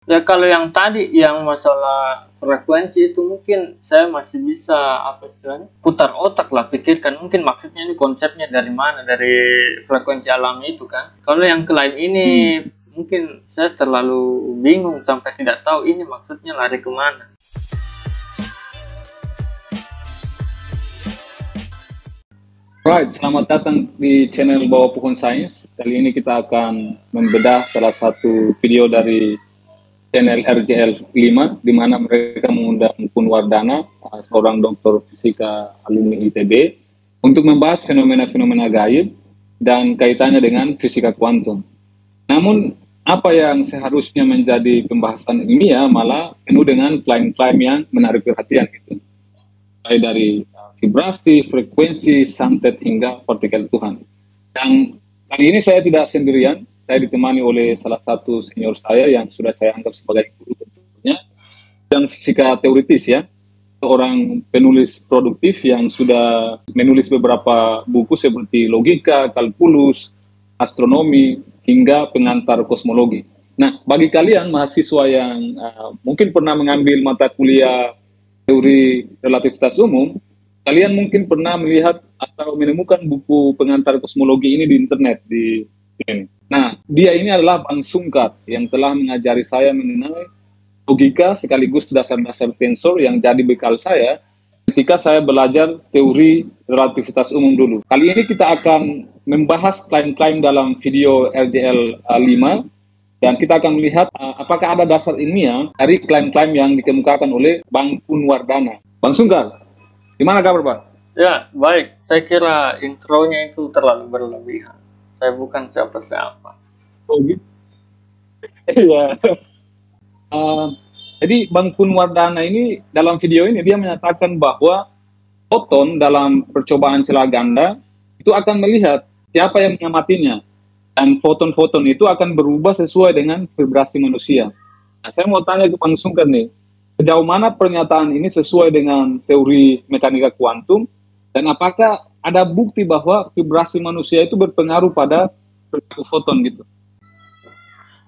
Ya kalau yang tadi yang masalah frekuensi itu mungkin saya masih bisa apa istilahnya putar otak lah, pikirkan mungkin maksudnya ini konsepnya dari mana, dari frekuensi alami itu kan. Kalau yang klaim ini mungkin saya terlalu bingung sampai tidak tahu ini maksudnya lari kemana. Right, selamat datang di channel Bawah Pohon Sains. Kali ini kita akan membedah salah satu video dari channel RJL 5, di mana mereka mengundang Pun Wardana, seorang dokter fisika alumni ITB, untuk membahas fenomena-fenomena gaib dan kaitannya dengan fisika kuantum. Namun, apa yang seharusnya menjadi pembahasan ilmiah malah penuh dengan klaim-klaim yang menarik perhatian gitu. Mulai dari vibrasi, frekuensi, santet hingga partikel Tuhan. Dan kali ini saya tidak sendirian, saya ditemani oleh salah satu senior saya yang sudah saya anggap sebagai guru tentunya, dan fisika teoritis ya, seorang penulis produktif yang sudah menulis beberapa buku seperti Logika, Kalkulus, Astronomi, hingga Pengantar Kosmologi. Nah, bagi kalian mahasiswa yang mungkin pernah mengambil mata kuliah teori relativitas umum, kalian mungkin pernah melihat atau menemukan buku Pengantar Kosmologi ini di internet di sini. Nah, dia ini adalah Bang Sungkar yang telah mengajari saya mengenai logika sekaligus dasar-dasar tensor yang jadi bekal saya ketika saya belajar teori relativitas umum dulu. Kali ini kita akan membahas klaim-klaim dalam video RJL 5 dan kita akan melihat apakah ada dasar ilmiah dari klaim-klaim yang dikemukakan oleh Bang Pun Wardana. Bang Sungkar, gimana kabar, Pak? Ya, baik. Saya kira intronya itu terlalu berlebihan. Saya bukan siapa-siapa. Oh gitu? Iya. Jadi Bang Pun Wardana ini dalam video ini dia menyatakan bahwa foton dalam percobaan celah ganda itu akan melihat siapa yang mengamatinya. Dan foton-foton itu akan berubah sesuai dengan vibrasi manusia. Nah, saya mau tanya ke Bang Sungkar nih, sejauh mana pernyataan ini sesuai dengan teori mekanika kuantum, dan apakah ada bukti bahwa vibrasi manusia itu berpengaruh pada perilaku foton gitu?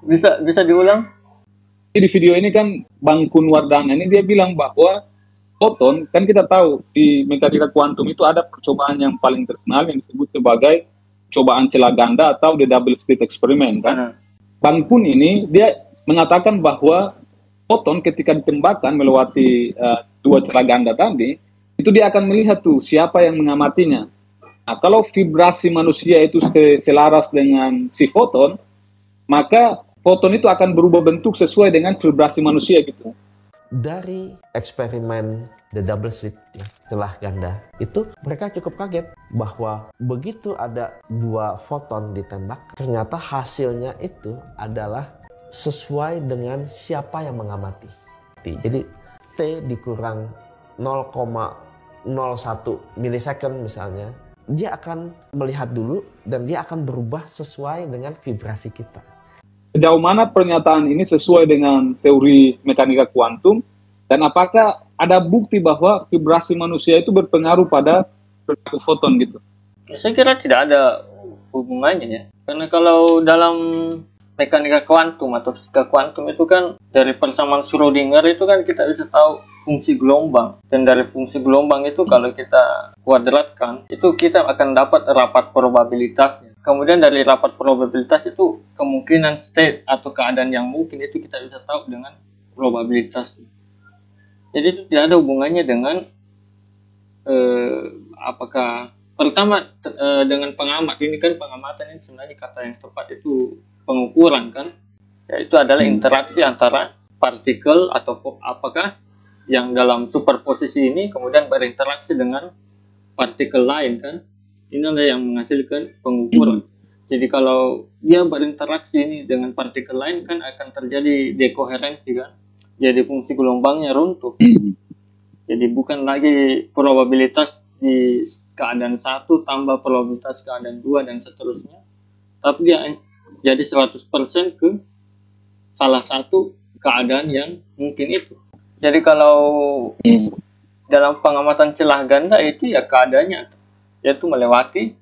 Bisa diulang? Di video ini kan Bang Pun Wardana ini dia bilang bahwa foton, kan kita tahu di mekanika kuantum itu ada percobaan yang paling terkenal yang disebut sebagai cobaan celah ganda atau the double slit experiment kan. Bang Pun ini dia mengatakan bahwa foton ketika ditembakkan melewati dua celah ganda tadi, itu dia akan melihat tuh siapa yang mengamatinya. Nah, kalau vibrasi manusia itu selaras dengan si foton, maka foton itu akan berubah bentuk sesuai dengan vibrasi manusia gitu. Dari eksperimen the double slit celah ganda itu mereka cukup kaget bahwa begitu ada dua foton ditembak, ternyata hasilnya itu adalah sesuai dengan siapa yang mengamati. Jadi T dikurang 0,01 milisecond misalnya, dia akan melihat dulu dan dia akan berubah sesuai dengan vibrasi kita. Sejauh mana pernyataan ini sesuai dengan teori mekanika kuantum, dan apakah ada bukti bahwa vibrasi manusia itu berpengaruh pada perilaku foton gitu? Saya kira tidak ada hubungannya ya. Karena kalau dalam mekanika kuantum atau fisika kuantum itu kan dari persamaan Schrödinger itu kan kita bisa tahu fungsi gelombang. Dan dari fungsi gelombang itu kalau kita kuadratkan, itu kita akan dapat rapat probabilitasnya. Kemudian dari rapat probabilitas itu kemungkinan state atau keadaan yang mungkin itu kita bisa tahu dengan probabilitas. Jadi itu tidak ada hubungannya dengan apakah pertama dengan pengamat. Ini kan pengamatan ini sebenarnya kata yang tepat itu pengukuran kan. Ya, itu adalah interaksi antara partikel atau apakah yang dalam superposisi ini kemudian berinteraksi dengan partikel lain kan. Inilah yang menghasilkan pengukuran. Jadi kalau dia berinteraksi ini dengan partikel lain kan akan terjadi dekoherensi kan. Jadi fungsi gelombangnya runtuh. Jadi bukan lagi probabilitas di keadaan 1 tambah probabilitas keadaan 2 dan seterusnya. Tapi dia jadi 100% ke salah satu keadaan yang mungkin itu. Jadi kalau dalam pengamatan celah ganda itu ya keadaannya yaitu melewati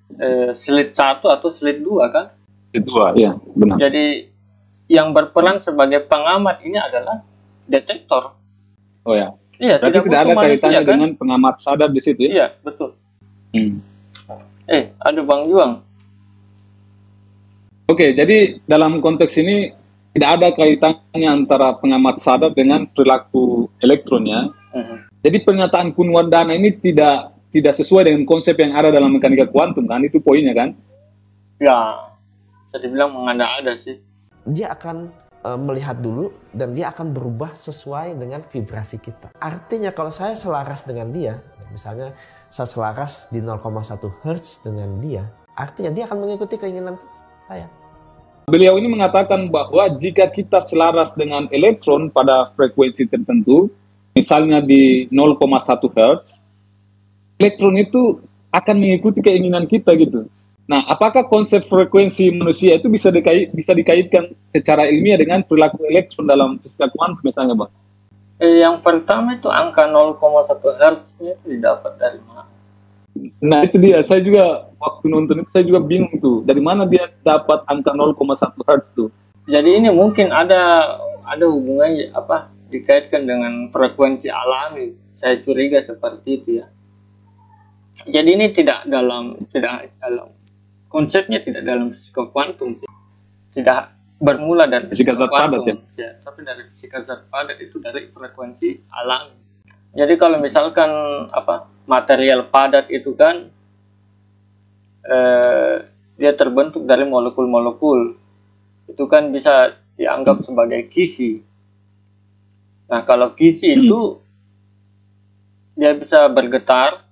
slit 1 atau slit 2 kan? Slit 2, ya benar. Jadi yang berperan sebagai pengamat ini adalah detektor. Oh ya. Iya, Berarti tidak ada manusia, kaitannya kan? dengan pengamat sadar di situ ya? Iya, betul. Ada Bang Juang. Oke, jadi dalam konteks ini tidak ada kaitannya antara pengamat sadar dengan perilaku elektronnya. Jadi pernyataan Kun Wardana ini tidak sesuai dengan konsep yang ada dalam mekanika kuantum kan? Itu poinnya kan? Ya, bisa dibilang mengada-ada sih. Dia akan melihat dulu dan dia akan berubah sesuai dengan vibrasi kita. Artinya kalau saya selaras dengan dia, misalnya saya selaras di 0,1 Hz dengan dia, artinya dia akan mengikuti keinginan saya. Beliau ini mengatakan bahwa jika kita selaras dengan elektron pada frekuensi tertentu, misalnya di 0,1 Hz, elektron itu akan mengikuti keinginan kita gitu. Nah, apakah konsep frekuensi manusia itu bisa dikaitkan secara ilmiah dengan perilaku elektron dalam fisika kuantum misalnya, Bang? Yang pertama itu angka 0,1 Hz itu didapat dari mana? Nah, itu dia. Saya juga waktu nonton itu saya juga bingung tuh. Dari mana dia dapat angka 0,1 Hz tuh? Jadi ini mungkin ada hubungannya dikaitkan dengan frekuensi alami. Saya curiga seperti itu ya. Jadi ini tidak dalam konsepnya tidak dalam fisika kuantum, tidak bermula dari fisika zat padat ya, tapi dari fisika zat padat itu dari frekuensi alami. Jadi kalau misalkan material padat itu kan dia terbentuk dari molekul-molekul, itu kan bisa dianggap sebagai kisi. Nah, kalau kisi itu dia bisa bergetar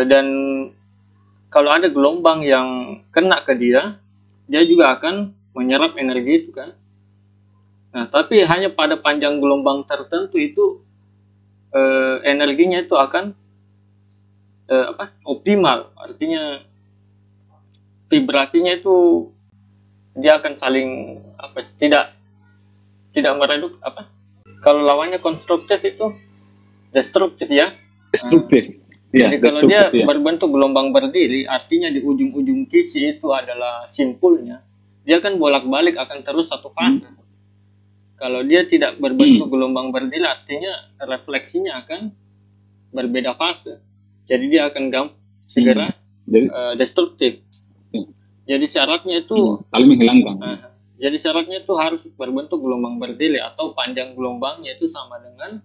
dan kalau ada gelombang yang kena ke dia juga akan menyerap energi itu kan. Nah, tapi hanya pada panjang gelombang tertentu itu energinya itu akan optimal. Artinya vibrasinya itu dia akan saling tidak meredup kalau lawannya konstruktif itu destruktif ya. Destruktif. Jadi kalau dia berbentuk gelombang berdiri, artinya di ujung-ujung kisi itu adalah simpulnya, dia kan bolak-balik akan terus satu fase. Kalau dia tidak berbentuk gelombang berdiri, artinya refleksinya akan berbeda fase. Jadi dia akan segera destruktif. Jadi syaratnya itu saling menghilangkan. Jadi syaratnya itu harus berbentuk gelombang berdiri atau panjang gelombangnya itu sama dengan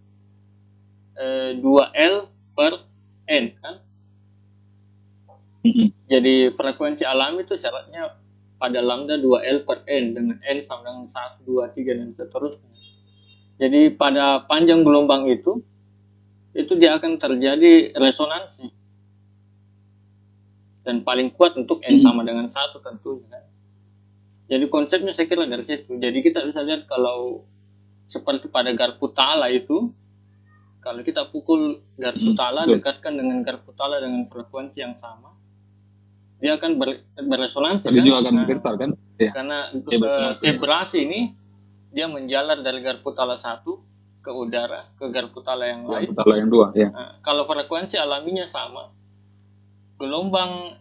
2L per N kan. Jadi frekuensi alami itu syaratnya pada lambda 2L per N dengan N sama dengan 1, 2, 3 dan seterusnya. Jadi pada panjang gelombang itu dia akan terjadi resonansi. Dan paling kuat untuk N sama dengan 1 tentunya kan. Jadi konsepnya saya kira dari situ. Jadi kita bisa lihat kalau seperti pada garpu tala itu, kalau kita pukul garpu tala, dekatkan dengan garpu tala dengan frekuensi yang sama, dia akan beresonansi kan? Juga akan bergetar kan? Karena vibrasi ini dia menjalar dari garpu tala 1 ke udara, ke garpu tala yang lain. Garpu tala yang 2, ya. Nah, kalau frekuensi alaminya sama, gelombang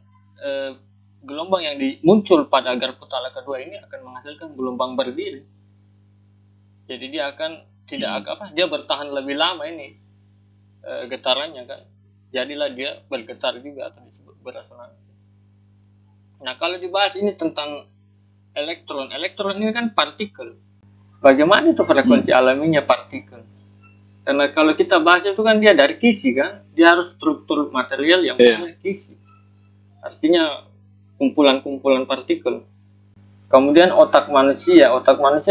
yang muncul pada garpu tala kedua ini akan menghasilkan gelombang berdiri. Jadi dia akan dia bertahan lebih lama ini getarannya kan. Jadilah dia bergetar juga atau disebut beresonansi. Nah, kalau dibahas ini tentang elektron ini kan partikel. Bagaimana itu frekuensi alaminya partikel? Karena kalau kita bahas itu kan dia dari kisi kan, dia harus struktur material yang punya kisi. Artinya kumpulan-kumpulan partikel. Kemudian otak manusia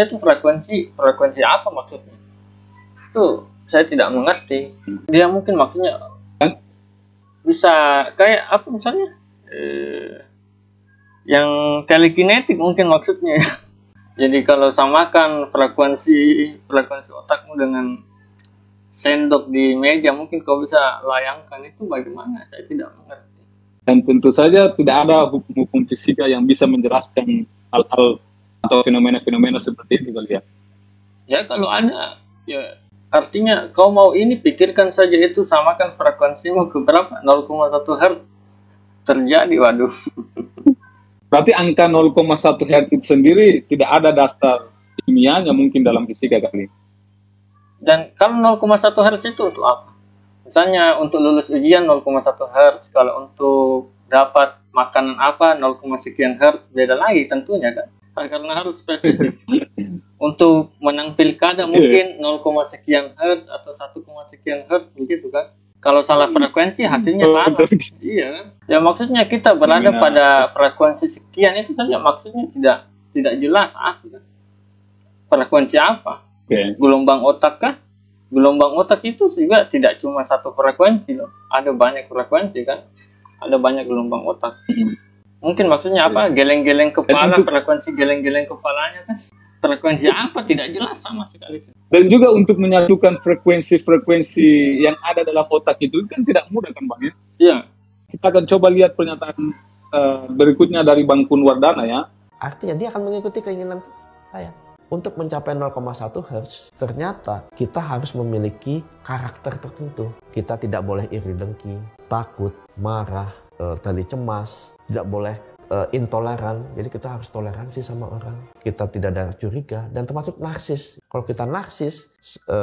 itu frekuensi apa maksudnya? Itu saya tidak mengerti. Dia mungkin maksudnya bisa kayak apa misalnya yang telekinetik mungkin maksudnya. Jadi kalau samakan frekuensi otakmu dengan sendok di meja, mungkin kau bisa layangkan itu bagaimana? Saya tidak mengerti. Dan tentu saja tidak ada hukum fisika yang bisa menjelaskan hal-hal atau fenomena-fenomena seperti itu kali ya. Ya kalau ada, ya artinya kau mau ini pikirkan saja itu, samakan frekuensimu ke berapa? 0,1 Hz terjadi, waduh. Berarti angka 0,1 Hz itu sendiri tidak ada dasar ilmiahnya mungkin dalam fisika kali. Dan kalau 0,1 Hz itu untuk apa? Misalnya untuk lulus ujian 0,1 Hz, kalau untuk dapat makanan apa 0, sekian Hz, beda lagi tentunya kan, karena harus spesifik. Untuk menang pilkada mungkin 0, sekian Hz atau 1, sekian Hz begitu kan. Kalau salah frekuensi hasilnya salah. Iya kan? Ya maksudnya kita berada pada frekuensi sekian itu saja, maksudnya tidak jelas apa kan. Frekuensi apa? Gelombang otak kah? Gelombang otak itu juga tidak cuma satu frekuensi loh. Ada banyak frekuensi kan. Ada banyak gelombang otak. Mungkin maksudnya apa? Geleng-geleng kepala, frekuensi geleng-geleng kepalanya kan. Frekuensi apa? Tidak jelas sama sekali. Dan juga untuk menyatukan frekuensi-frekuensi yang ada dalam otak itu kan tidak mudah kan Bang ya? Iya. Kita akan coba lihat pernyataan berikutnya dari Bang Kun Wardana ya. Artinya dia akan mengikuti keinginan saya. Untuk mencapai 0,1 Hz, ternyata kita harus memiliki karakter tertentu. Kita tidak boleh iri dengki, takut, marah, tadi cemas, tidak boleh intoleran. Jadi kita harus toleransi sama orang. Kita tidak ada curiga dan termasuk narsis. Kalau kita narsis,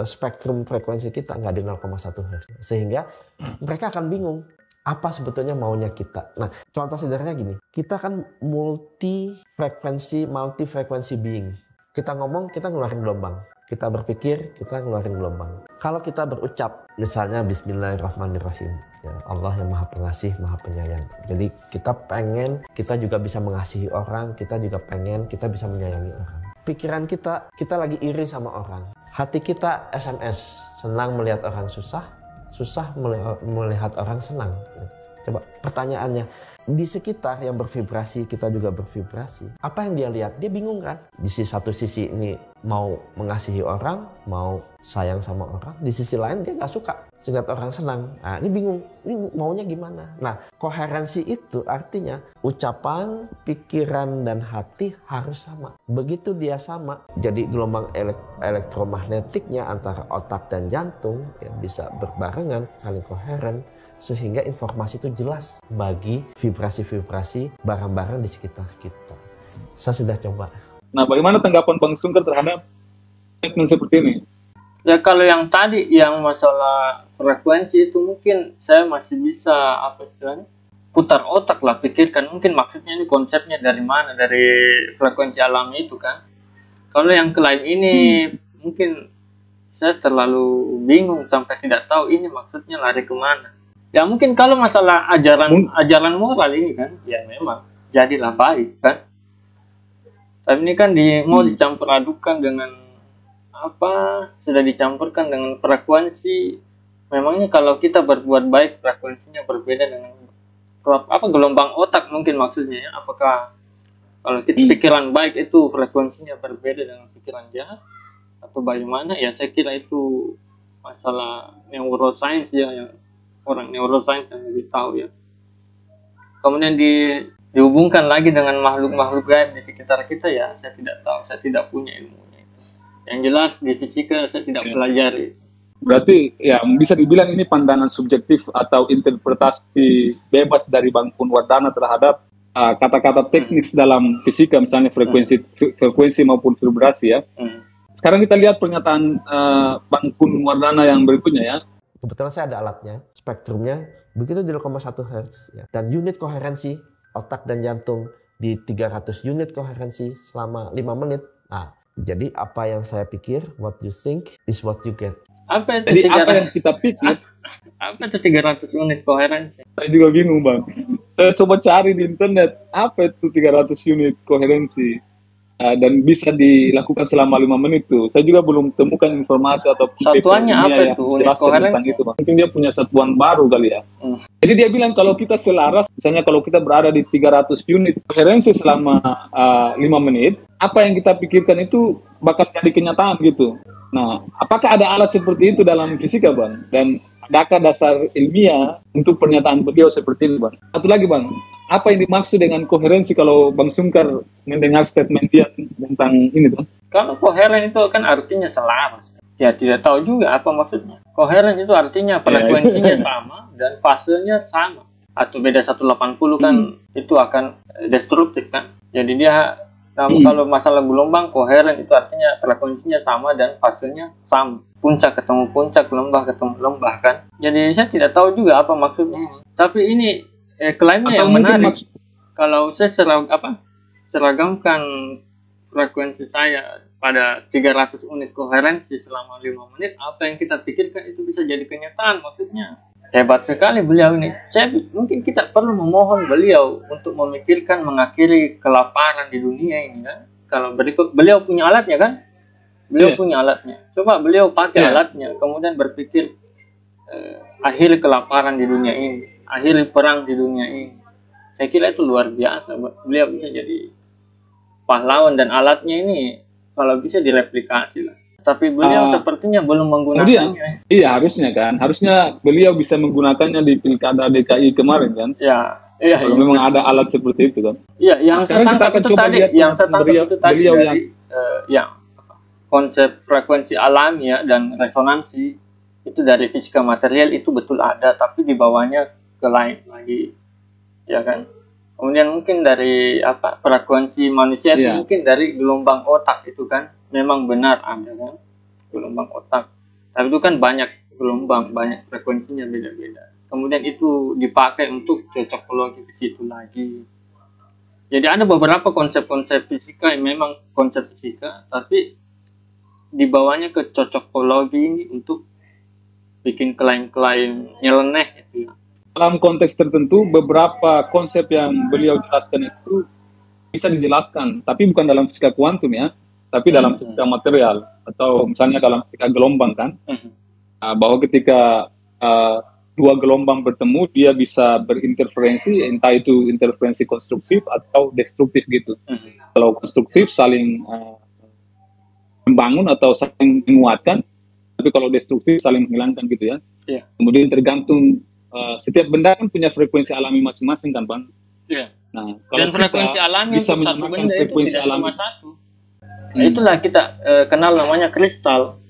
spektrum frekuensi kita nggak di 0,1 Hz. Sehingga mereka akan bingung. Apa sebetulnya maunya kita? Nah, contoh sederhananya gini. Kita kan multi frekuensi being. Kita ngomong, kita ngeluarin gelombang. Kita berpikir, kita ngeluarin gelombang. Kalau kita berucap, misalnya Bismillahirrahmanirrahim. Ya, Allah yang Maha Pengasih, Maha Penyayang. Jadi kita pengen, kita juga bisa mengasihi orang. Kita juga pengen, kita bisa menyayangi orang. Pikiran kita lagi iri sama orang. Hati kita SMS, senang melihat orang susah, susah melihat orang senang. Coba pertanyaannya, di sekitar yang bervibrasi, kita juga bervibrasi. Apa yang dia lihat? Dia bingung kan? Di satu sisi ini mau mengasihi orang, mau sayang sama orang. Di sisi lain dia nggak suka sehingga orang senang. Nah, ini bingung. Ini maunya gimana? Nah, koherensi itu artinya ucapan, pikiran, dan hati harus sama. Begitu dia sama, jadi gelombang elektromagnetiknya antara otak dan jantung ya, bisa berbarengan, saling koheren. Sehingga informasi itu jelas bagi vibrasi-vibrasi barang-barang di sekitar kita. Saya sudah coba. Nah, bagaimana tanggapan Bang Sungkar terhadap statement seperti ini? Ya kalau yang tadi, yang masalah frekuensi itu mungkin saya masih bisa putar otak lah, pikirkan mungkin maksudnya ini konsepnya dari mana, dari frekuensi alami itu kan. Kalau yang klaim ini mungkin saya terlalu bingung sampai tidak tahu ini maksudnya lari kemana. Ya mungkin kalau masalah ajaran moral ini kan, ya memang jadilah baik kan. Tapi ini kan mau dicampur adukan dengan apa, sudah dicampurkan dengan frekuensi. Memangnya kalau kita berbuat baik frekuensinya berbeda dengan gelombang otak mungkin maksudnya ya. Apakah kalau kita pikiran baik itu frekuensinya berbeda dengan pikiran jahat atau bagaimana? Ya saya kira itu masalah neuroscience ya, yang orang neuroscience yang lebih tahu ya. Kemudian dihubungkan lagi dengan makhluk-makhluk gaib di sekitar kita ya, saya tidak tahu, saya tidak punya ilmunya. Yang jelas di fisika saya tidak pelajari. Berarti ya bisa dibilang ini pandangan subjektif atau interpretasi bebas dari Bang Kun Wardana terhadap kata-kata teknis dalam fisika, misalnya frekuensi maupun vibrasi ya. Sekarang kita lihat pernyataan Bang Kun Wardana yang berikutnya ya. Kebetulan saya ada alatnya, spektrumnya begitu di 0,1 Hz ya. Dan unit koherensi otak dan jantung di 300 unit koherensi selama 5 menit. Nah, jadi apa yang saya pikir, what you think is what you get. Apa itu jadi apa yang kita pikir? Apa itu 300 unit koherensi? Saya juga bingung Bang. Saya coba cari di internet, apa itu 300 unit koherensi? Dan bisa dilakukan selama 5 menit tuh. Saya juga belum temukan informasi atau satuannya apa itu unit koherensi? Mungkin dia punya satuan baru kali ya. Jadi dia bilang kalau kita selaras, misalnya kalau kita berada di 300 unit koherensi selama 5 menit, apa yang kita pikirkan itu bakal jadi kenyataan gitu. Nah, apakah ada alat seperti itu dalam fisika Bang? Dan adakah dasar ilmiah untuk pernyataan beliau seperti ini Bang? Satu lagi Bang, apa yang dimaksud dengan koherensi kalau Bang Sungkar mendengar statement dia tentang ini tuh? Kalau koheren itu kan artinya selaras. Ya tidak tahu juga apa maksudnya. Koheren itu artinya frekuensinya sama dan fasenya sama. atau beda 180 kan itu akan destruktif kan. Jadi dia kalau masalah gelombang koheren itu artinya frekuensinya sama dan fasenya sama. Puncak ketemu puncak, lembah ketemu lembah kan. Jadi saya tidak tahu juga apa maksudnya. Tapi ini klaimnya yang menarik. Kalau saya seragamkan frekuensi saya pada 300 unit koherensi selama 5 menit, apa yang kita pikirkan itu bisa jadi kenyataan. Maksudnya hebat sekali beliau ini. Mungkin kita perlu memohon beliau untuk memikirkan mengakhiri kelaparan di dunia ini kan. Kalau beliau punya alatnya kan, beliau punya alatnya. Coba beliau pakai alatnya, kemudian berpikir akhiri kelaparan di dunia ini, akhiri perang di dunia ini. Saya kira itu luar biasa. Beliau bisa jadi pahlawan dan alatnya ini kalau bisa direplikasi lah. Tapi beliau sepertinya belum menggunakannya. Iya, harusnya kan. Harusnya beliau bisa menggunakannya di Pilkada DKI kemarin kan. Iya. Kalau memang ada alat seperti itu kan. Iya, yang saya tangkap itu tadi, beliau dari yang konsep frekuensi alami ya dan resonansi itu dari fisika material itu betul ada, tapi di bawahnya ke lain lagi. Ya kan. Kemudian mungkin dari frekuensi manusia itu mungkin dari gelombang otak itu kan memang benar ada kan gelombang otak. Tapi itu kan banyak gelombang, banyak frekuensinya beda-beda. Kemudian itu dipakai untuk cocokologi ke situ lagi. Jadi ada beberapa konsep-konsep fisika yang memang konsep fisika, tapi dibawanya ke cocokologi ini untuk bikin klaim-klaim nyeleneh gitu ya. Dalam konteks tertentu, beberapa konsep yang beliau jelaskan itu bisa dijelaskan, tapi bukan dalam fisika kuantum ya, tapi dalam fisika material, atau misalnya dalam fisika gelombang kan, bahwa ketika dua gelombang bertemu, dia bisa berinterferensi, entah itu interferensi konstruktif atau destruktif gitu. Kalau konstruktif saling membangun atau saling menguatkan, tapi kalau destruktif saling menghilangkan gitu ya. Kemudian tergantung setiap benda kan punya frekuensi alami masing-masing kan Bang. Nah, kalau dan frekuensi alami bisa untuk satu benda itu tidak alami. cuma satu. Nah, itulah kita kenal namanya kristal.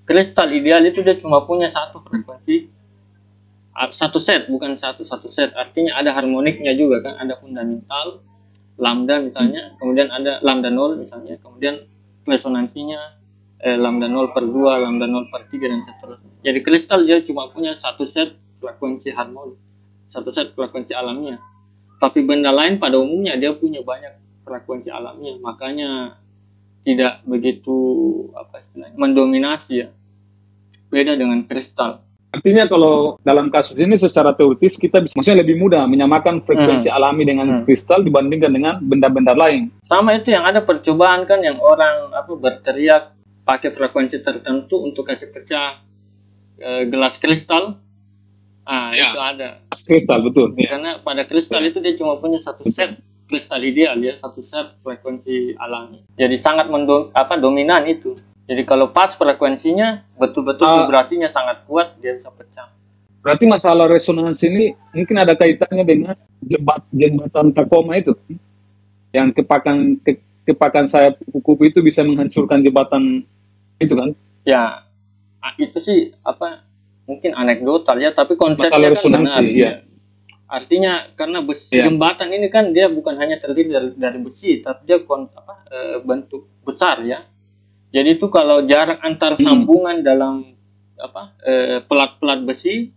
Kristal ideal itu dia cuma punya satu frekuensi, satu set, bukan satu set. Artinya ada harmoniknya juga kan, ada fundamental lambda misalnya, kemudian ada lambda 0 misalnya, kemudian resonansinya lambda 0/2, lambda 0/3 dan seterusnya. Jadi kristal dia cuma punya satu set frekuensi harmonik, satu set frekuensi alamiah. Tapi benda lain pada umumnya dia punya banyak frekuensi alamiah, makanya tidak begitu mendominasi ya. Beda dengan kristal. Artinya kalau dalam kasus ini secara teoritis kita bisa, maksudnya lebih mudah menyamakan frekuensi alami dengan kristal dibandingkan dengan benda-benda lain. Sama itu yang ada percobaan kan, yang orang berteriak pakai frekuensi tertentu untuk kasih pecah gelas kristal. Itu ada. Kristal betul. Karena pada kristal itu dia cuma punya satu set kristal ideal ya, satu set frekuensi alami. Jadi sangat dominan itu. Jadi kalau pas frekuensinya betul-betul vibrasinya sangat kuat, dia bisa pecah. Berarti masalah resonansi ini mungkin ada kaitannya dengan jembatan Tacoma itu, yang kepakan sayap kupu-kupu itu bisa menghancurkan jembatan itu kan? Ya, itu sih mungkin anekdotal ya, tapi konsepnya masalah kan resonansi, benar. Ya. Artinya karena jembatan ini kan dia bukan hanya terdiri dari besi, tapi dia bentuk besar ya. Jadi itu kalau jarak antar sambungan dalam pelat-pelat besi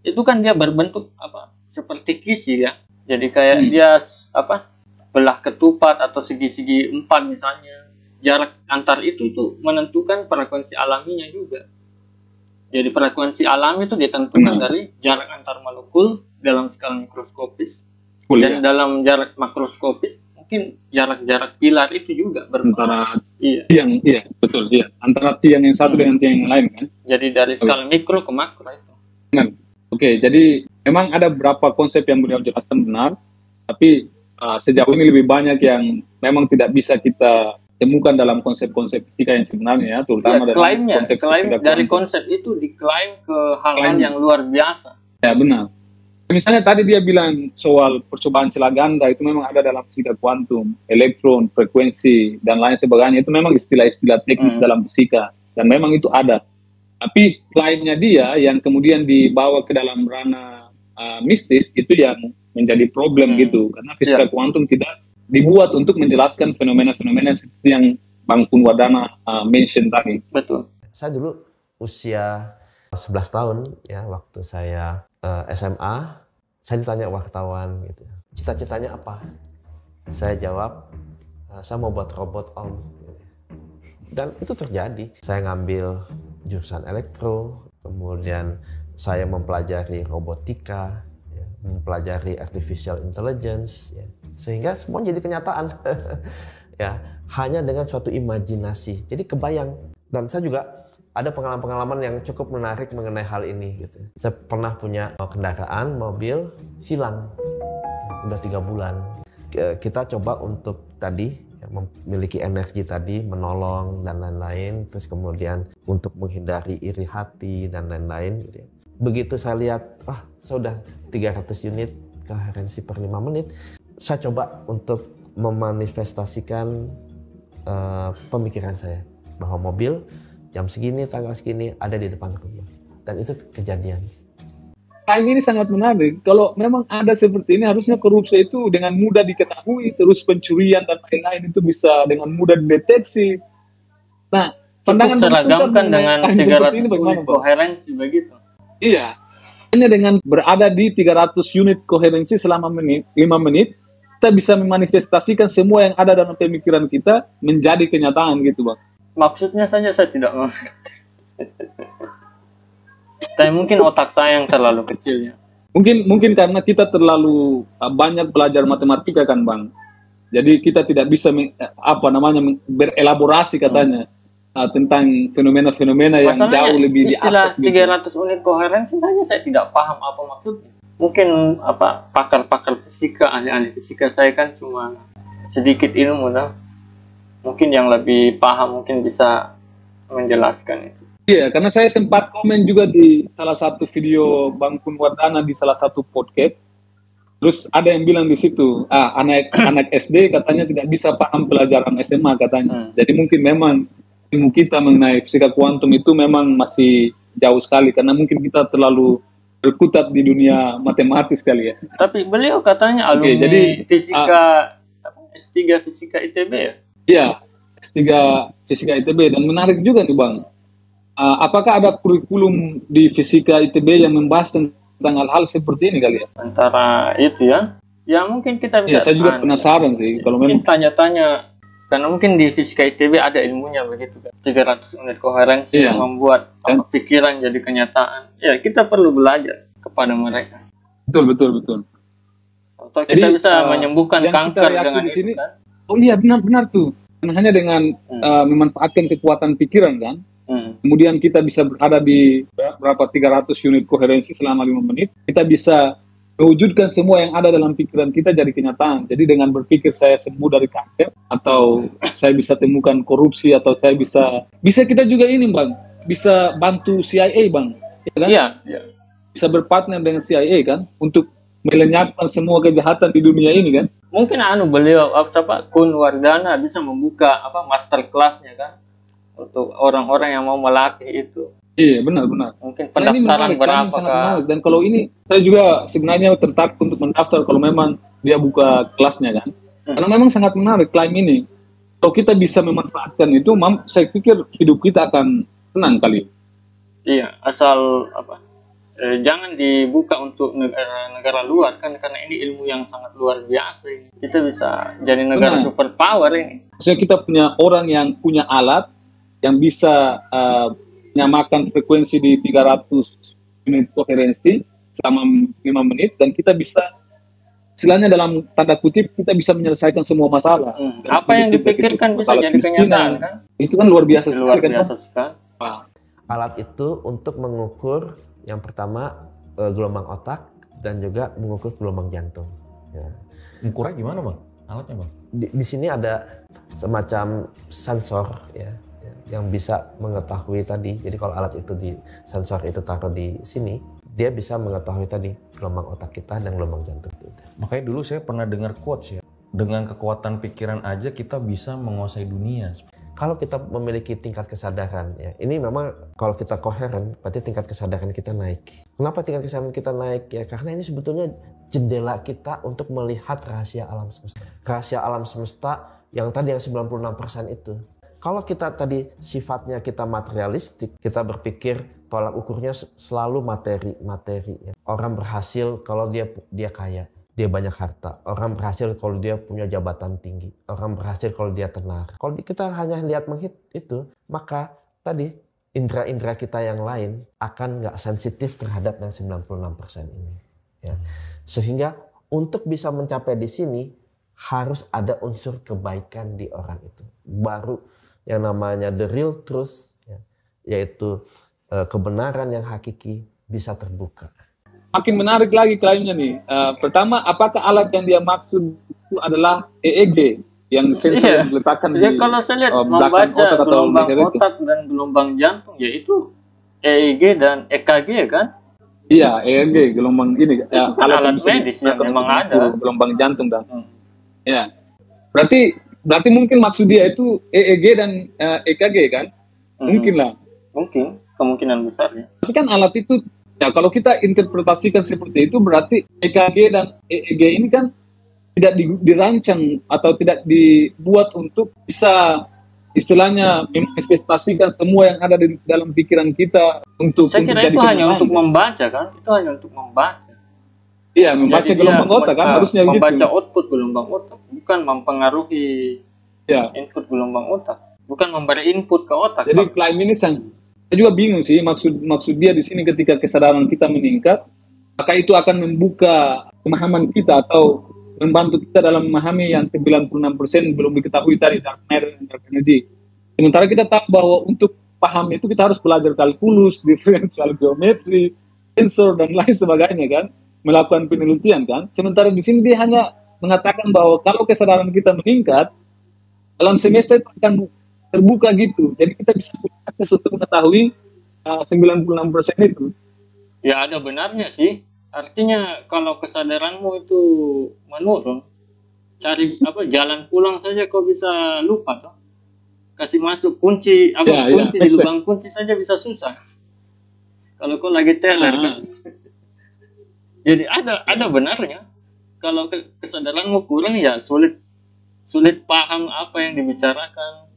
itu kan dia berbentuk seperti kisi ya. Jadi kayak dia belah ketupat atau segi-segi 4 misalnya. Jarak antar itu tuh menentukan frekuensi alaminya juga. Jadi frekuensi alami itu ditentukan dari jarak antar molekul dalam skala mikroskopis. Dan dalam jarak makroskopis mungkin jarak-jarak pilar itu juga antara betul antara tiang yang satu dengan tiang yang lain kan. Jadi dari skala mikro ke makro itu. Oke, jadi memang ada beberapa konsep yang beliau jelaskan benar, tapi sejauh ini lebih banyak yang memang tidak bisa kita temukan dalam konsep-konsep fisika yang sebenarnya ya, terutama klaim dari konsep itu diklaim ke hal-hal yang luar biasa. Ya benar. Misalnya tadi dia bilang soal percobaan celah ganda itu memang ada dalam fisika kuantum, elektron, frekuensi dan lain sebagainya, itu memang istilah-istilah teknis dalam fisika dan memang itu ada. Tapi klaimnya dia yang kemudian dibawa ke dalam ranah mistis itu yang menjadi problem gitu, karena fisika kuantum tidak dibuat untuk menjelaskan fenomena-fenomena seperti yang Bang Kunwardana mention tadi. Betul. Saya dulu usia 11 tahun ya, waktu saya SMA, saya ditanya wartawan gitu, cita-citanya apa? Saya jawab, saya mau buat robot om. Dan itu terjadi. Saya ngambil jurusan elektro, kemudian saya mempelajari robotika, ya, mempelajari artificial intelligence, ya, sehingga semua jadi kenyataan. Ya, hanya dengan suatu imajinasi. Jadi kebayang. Dan saya juga ada pengalaman-pengalaman yang cukup menarik mengenai hal ini. Gitu. Saya pernah punya kendaraan, mobil, hilang. Udah 3 bulan. Kita coba untuk tadi memiliki energi tadi, menolong dan lain-lain, terus kemudian untuk menghindari iri hati dan lain-lain gitu ya. Begitu saya lihat, sudah 300 unit koherensi per 5 menit, saya coba untuk memanifestasikan pemikiran saya bahwa mobil jam segini, tanggal segini ada di depan rumah, dan itu kejadian. Ini sangat menarik. Kalau memang ada seperti ini, harusnya korupsi itu dengan mudah diketahui, terus pencurian dan lain-lain itu bisa dengan mudah dideteksi. Nah, pandangan seragamkan dengan 300 unit koherensi begitu. Iya. Hanya dengan berada di 300 unit koherensi selama 5 menit, kita bisa memanifestasikan semua yang ada dalam pemikiran kita menjadi kenyataan gitu, Bang. Maksudnya saja saya tidak mengerti. Tapi mungkin otak saya yang terlalu kecil ya. Mungkin karena kita terlalu banyak belajar matematika kan, Bang. Jadi kita tidak bisa berelaborasi katanya tentang fenomena-fenomena yang jauh lebih di atas. Istilah 300 unit koherensi saja saya tidak paham apa maksudnya. Mungkin pakar-pakar fisika, ahli-ahli fisika saya kan cuma sedikit ilmu dah. Mungkin yang lebih paham mungkin bisa menjelaskan itu. Iya, karena saya sempat komen juga di salah satu video Bang Kunwardana di salah satu podcast. Terus ada yang bilang di situ, anak SD katanya tidak bisa paham pelajaran SMA katanya. Jadi mungkin memang ilmu kita mengenai fisika kuantum itu memang masih jauh sekali, karena mungkin kita terlalu berkutat di dunia matematis kali ya. Tapi beliau katanya alumni fisika S3 fisika ITB ya? Iya, S3 fisika ITB, dan menarik juga nih Bang. Apakah ada kurikulum di fisika ITB yang membahas tentang hal-hal seperti ini kali ya? Antara itu ya. Ya mungkin kita bisa saya juga penasaran sih. Kalau mungkin tanya-tanya, karena mungkin di fisika ITB ada ilmunya begitu kan. 300 unit koherensi yang membuat pikiran jadi kenyataan. Ya, kita perlu belajar kepada mereka. Betul. Atau kita bisa menyembuhkan kanker dengan di sini, kan? Oh iya, benar tuh. Hanya dengan memanfaatkan kekuatan pikiran kan. Kemudian kita bisa berada di berapa 300 unit koherensi selama 5 menit. Kita bisa mewujudkan semua yang ada dalam pikiran kita jadi kenyataan. Jadi dengan berpikir saya sembuh dari kanker, atau saya bisa temukan korupsi, atau saya bisa kita juga ini Bang, bisa bantu CIA Bang, ya kan? Iya. Bisa berpartner dengan CIA kan, untuk melenyapkan semua kejahatan di dunia ini kan. Mungkin beliau Kunwardana bisa membuka master kelasnya kan, untuk orang-orang yang mau melatih itu. Iya, benar. Mungkin pendaftaran berapa kan? Dan kalau ini saya juga sebenarnya tertarik untuk mendaftar kalau memang dia buka kelasnya kan. Karena memang sangat menarik klaim ini. Kalau kita bisa memanfaatkan itu, saya pikir hidup kita akan tenang kali. Iya, asal jangan dibuka untuk negara luar kan, karena ini ilmu yang sangat luar biasa ini. Kita bisa jadi negara superpower ini. Maksudnya kita punya orang yang punya alat yang bisa menyamakan frekuensi di 300 unit koherensi selama 5 menit, dan kita bisa, istilahnya dalam tanda kutip, kita bisa menyelesaikan semua masalah. Apa yang dipikirkan bisa jadi kenyataan kan? Itu kan luar biasa sekali kan? Alat itu untuk mengukur yang pertama gelombang otak, dan juga mengukur gelombang jantung. Ya. Ukurnya gimana Bang? Alatnya Bang? Di sini ada semacam sensor ya, yang bisa mengetahui tadi. Jadi kalau alat itu sensor itu taruh di sini, dia bisa mengetahui tadi gelombang otak kita dan gelombang jantung kita. Makanya dulu saya pernah dengar quotes ya, dengan kekuatan pikiran aja kita bisa menguasai dunia. kalau kita memiliki tingkat kesadaran, ya, ini memang kalau kita koheren, berarti tingkat kesadaran kita naik. Kenapa tingkat kesadaran kita naik? Ya karena ini sebetulnya jendela kita untuk melihat rahasia alam semesta. Rahasia alam semesta yang tadi yang 96% itu. Kalau kita tadi sifatnya kita materialistik, kita berpikir tolak ukurnya selalu materi. Ya. Orang berhasil kalau dia kaya, dia banyak harta. Orang berhasil kalau dia punya jabatan tinggi. Orang berhasil kalau dia tenar. Kalau kita hanya lihat itu, maka tadi indera-indera kita yang lain akan nggak sensitif terhadap yang 96% ini. Ya. Sehingga untuk bisa mencapai di sini harus ada unsur kebaikan di orang itu. Baru yang namanya the real truth, ya, yaitu kebenaran yang hakiki bisa terbuka. Makin menarik lagi klaimnya nih. Pertama, apakah alat yang dia maksud itu adalah EEG yang sensor yang diletakkan di kalau saya lihat belakang membaca otak atau gelombang leher itu? otak dan gelombang jantung, yaitu EEG dan EKG kan? Iya, EEG gelombang ini alat medis yang memang ada gelombang jantung dan ya. Berarti mungkin maksud dia itu EEG dan EKG kan? Mungkin lah. Mungkin, kemungkinan besar ya. Tapi kan alat itu, ya kalau kita interpretasikan seperti itu berarti EKG dan EEG ini kan tidak dirancang atau tidak dibuat untuk bisa istilahnya memanifestasikan semua yang ada di dalam pikiran kita untuk saya kira untuk itu hanya untuk membaca kan? Itu hanya untuk membaca. Iya, membaca gelombang otak kan harusnya begitu. Membaca output gelombang otak, bukan mempengaruhi input gelombang otak, bukan memberi input ke otak. Jadi klaim ini saya juga bingung sih maksud dia di sini ketika kesadaran kita meningkat, maka itu akan membuka pemahaman kita atau membantu kita dalam memahami yang 96% belum diketahui tadi dark matter dan dark energy. Sementara kita tahu bahwa untuk paham itu kita harus belajar kalkulus, diferensial geometri, tensor dan lain sebagainya kan, melakukan penelitian kan. Sementara di sini dia hanya mengatakan bahwa kalau kesadaran kita meningkat, alam semesta itu akan terbuka gitu. Jadi kita bisa punya akses untuk mengetahui 96% itu. Ya ada benarnya sih. Artinya kalau kesadaranmu itu menurun, cari jalan pulang saja kau bisa lupa toh. Kasih masuk kunci kunci di lubang kunci saja bisa susah. Kalau kau lagi teler kan. Jadi ada benarnya. Kalau kesadaranmu kurang ya sulit paham apa yang dibicarakan.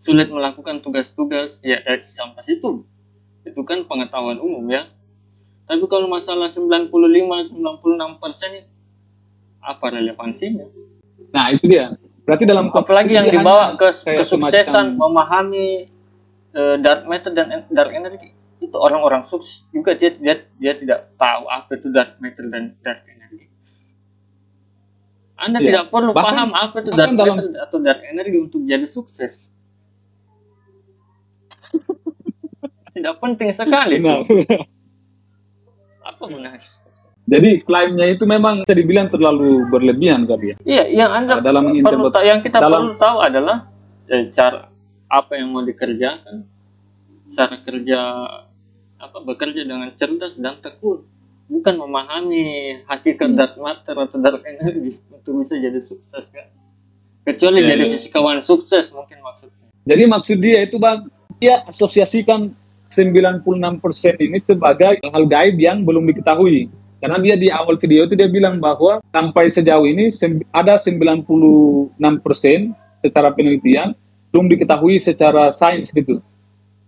Sulit melakukan tugas-tugas ya sampai situ. Itu kan pengetahuan umum ya. Tapi kalau masalah 95-96% apa relevansinya? Nah, itu dia. Berarti dalam apalagi yang dibawa ke kesuksesan memahami dark matter dan dark energy. Itu orang-orang sukses juga dia tidak tahu apa itu dark matter dan dark energy. Anda tidak perlu paham apa itu dark matter atau dark energy untuk jadi sukses. Tidak penting sekali. Apa gunanya? Jadi klaimnya itu memang bisa dibilang terlalu berlebihan kali ya. Iya, yang Anda kita perlu tahu adalah cara apa yang mau dikerjakan, cara kerja bekerja dengan cerdas dan tekun, bukan memahami hakikat dark matter atau dark energy untuk bisa jadi sukses kan. Kecuali jadi fisikawan sukses mungkin maksudnya. Jadi maksud dia itu Bang, dia asosiasikan 96% ini sebagai hal gaib yang belum diketahui. Karena dia di awal video itu dia bilang bahwa sampai sejauh ini ada 96% secara penelitian belum diketahui secara sains gitu.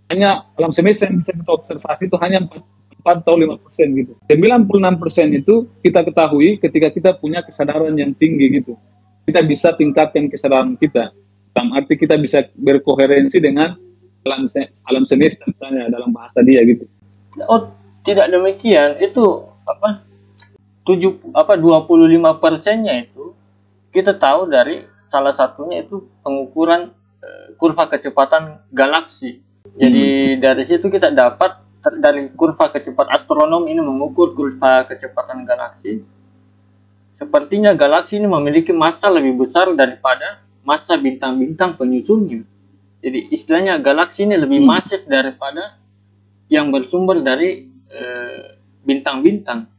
Hanya alam semesta yang bisa kita observasi itu hanya 4 atau 5% gitu. 96% itu kita ketahui ketika kita punya kesadaran yang tinggi gitu. Kita bisa tingkatkan kesadaran kita. Dalam arti kita bisa berkoherensi dengan alam semesta misalnya dalam bahasa dia gitu. Oh, tidak demikian. Itu 25%-nya itu kita tahu dari salah satunya itu pengukuran kurva kecepatan galaksi. Jadi dari situ kita dapat dari kurva kecepatan astronom ini mengukur kurva kecepatan galaksi. Sepertinya galaksi ini memiliki massa lebih besar daripada massa bintang-bintang penyusunnya. Jadi istilahnya galaksi ini lebih masif daripada yang bersumber dari bintang-bintang.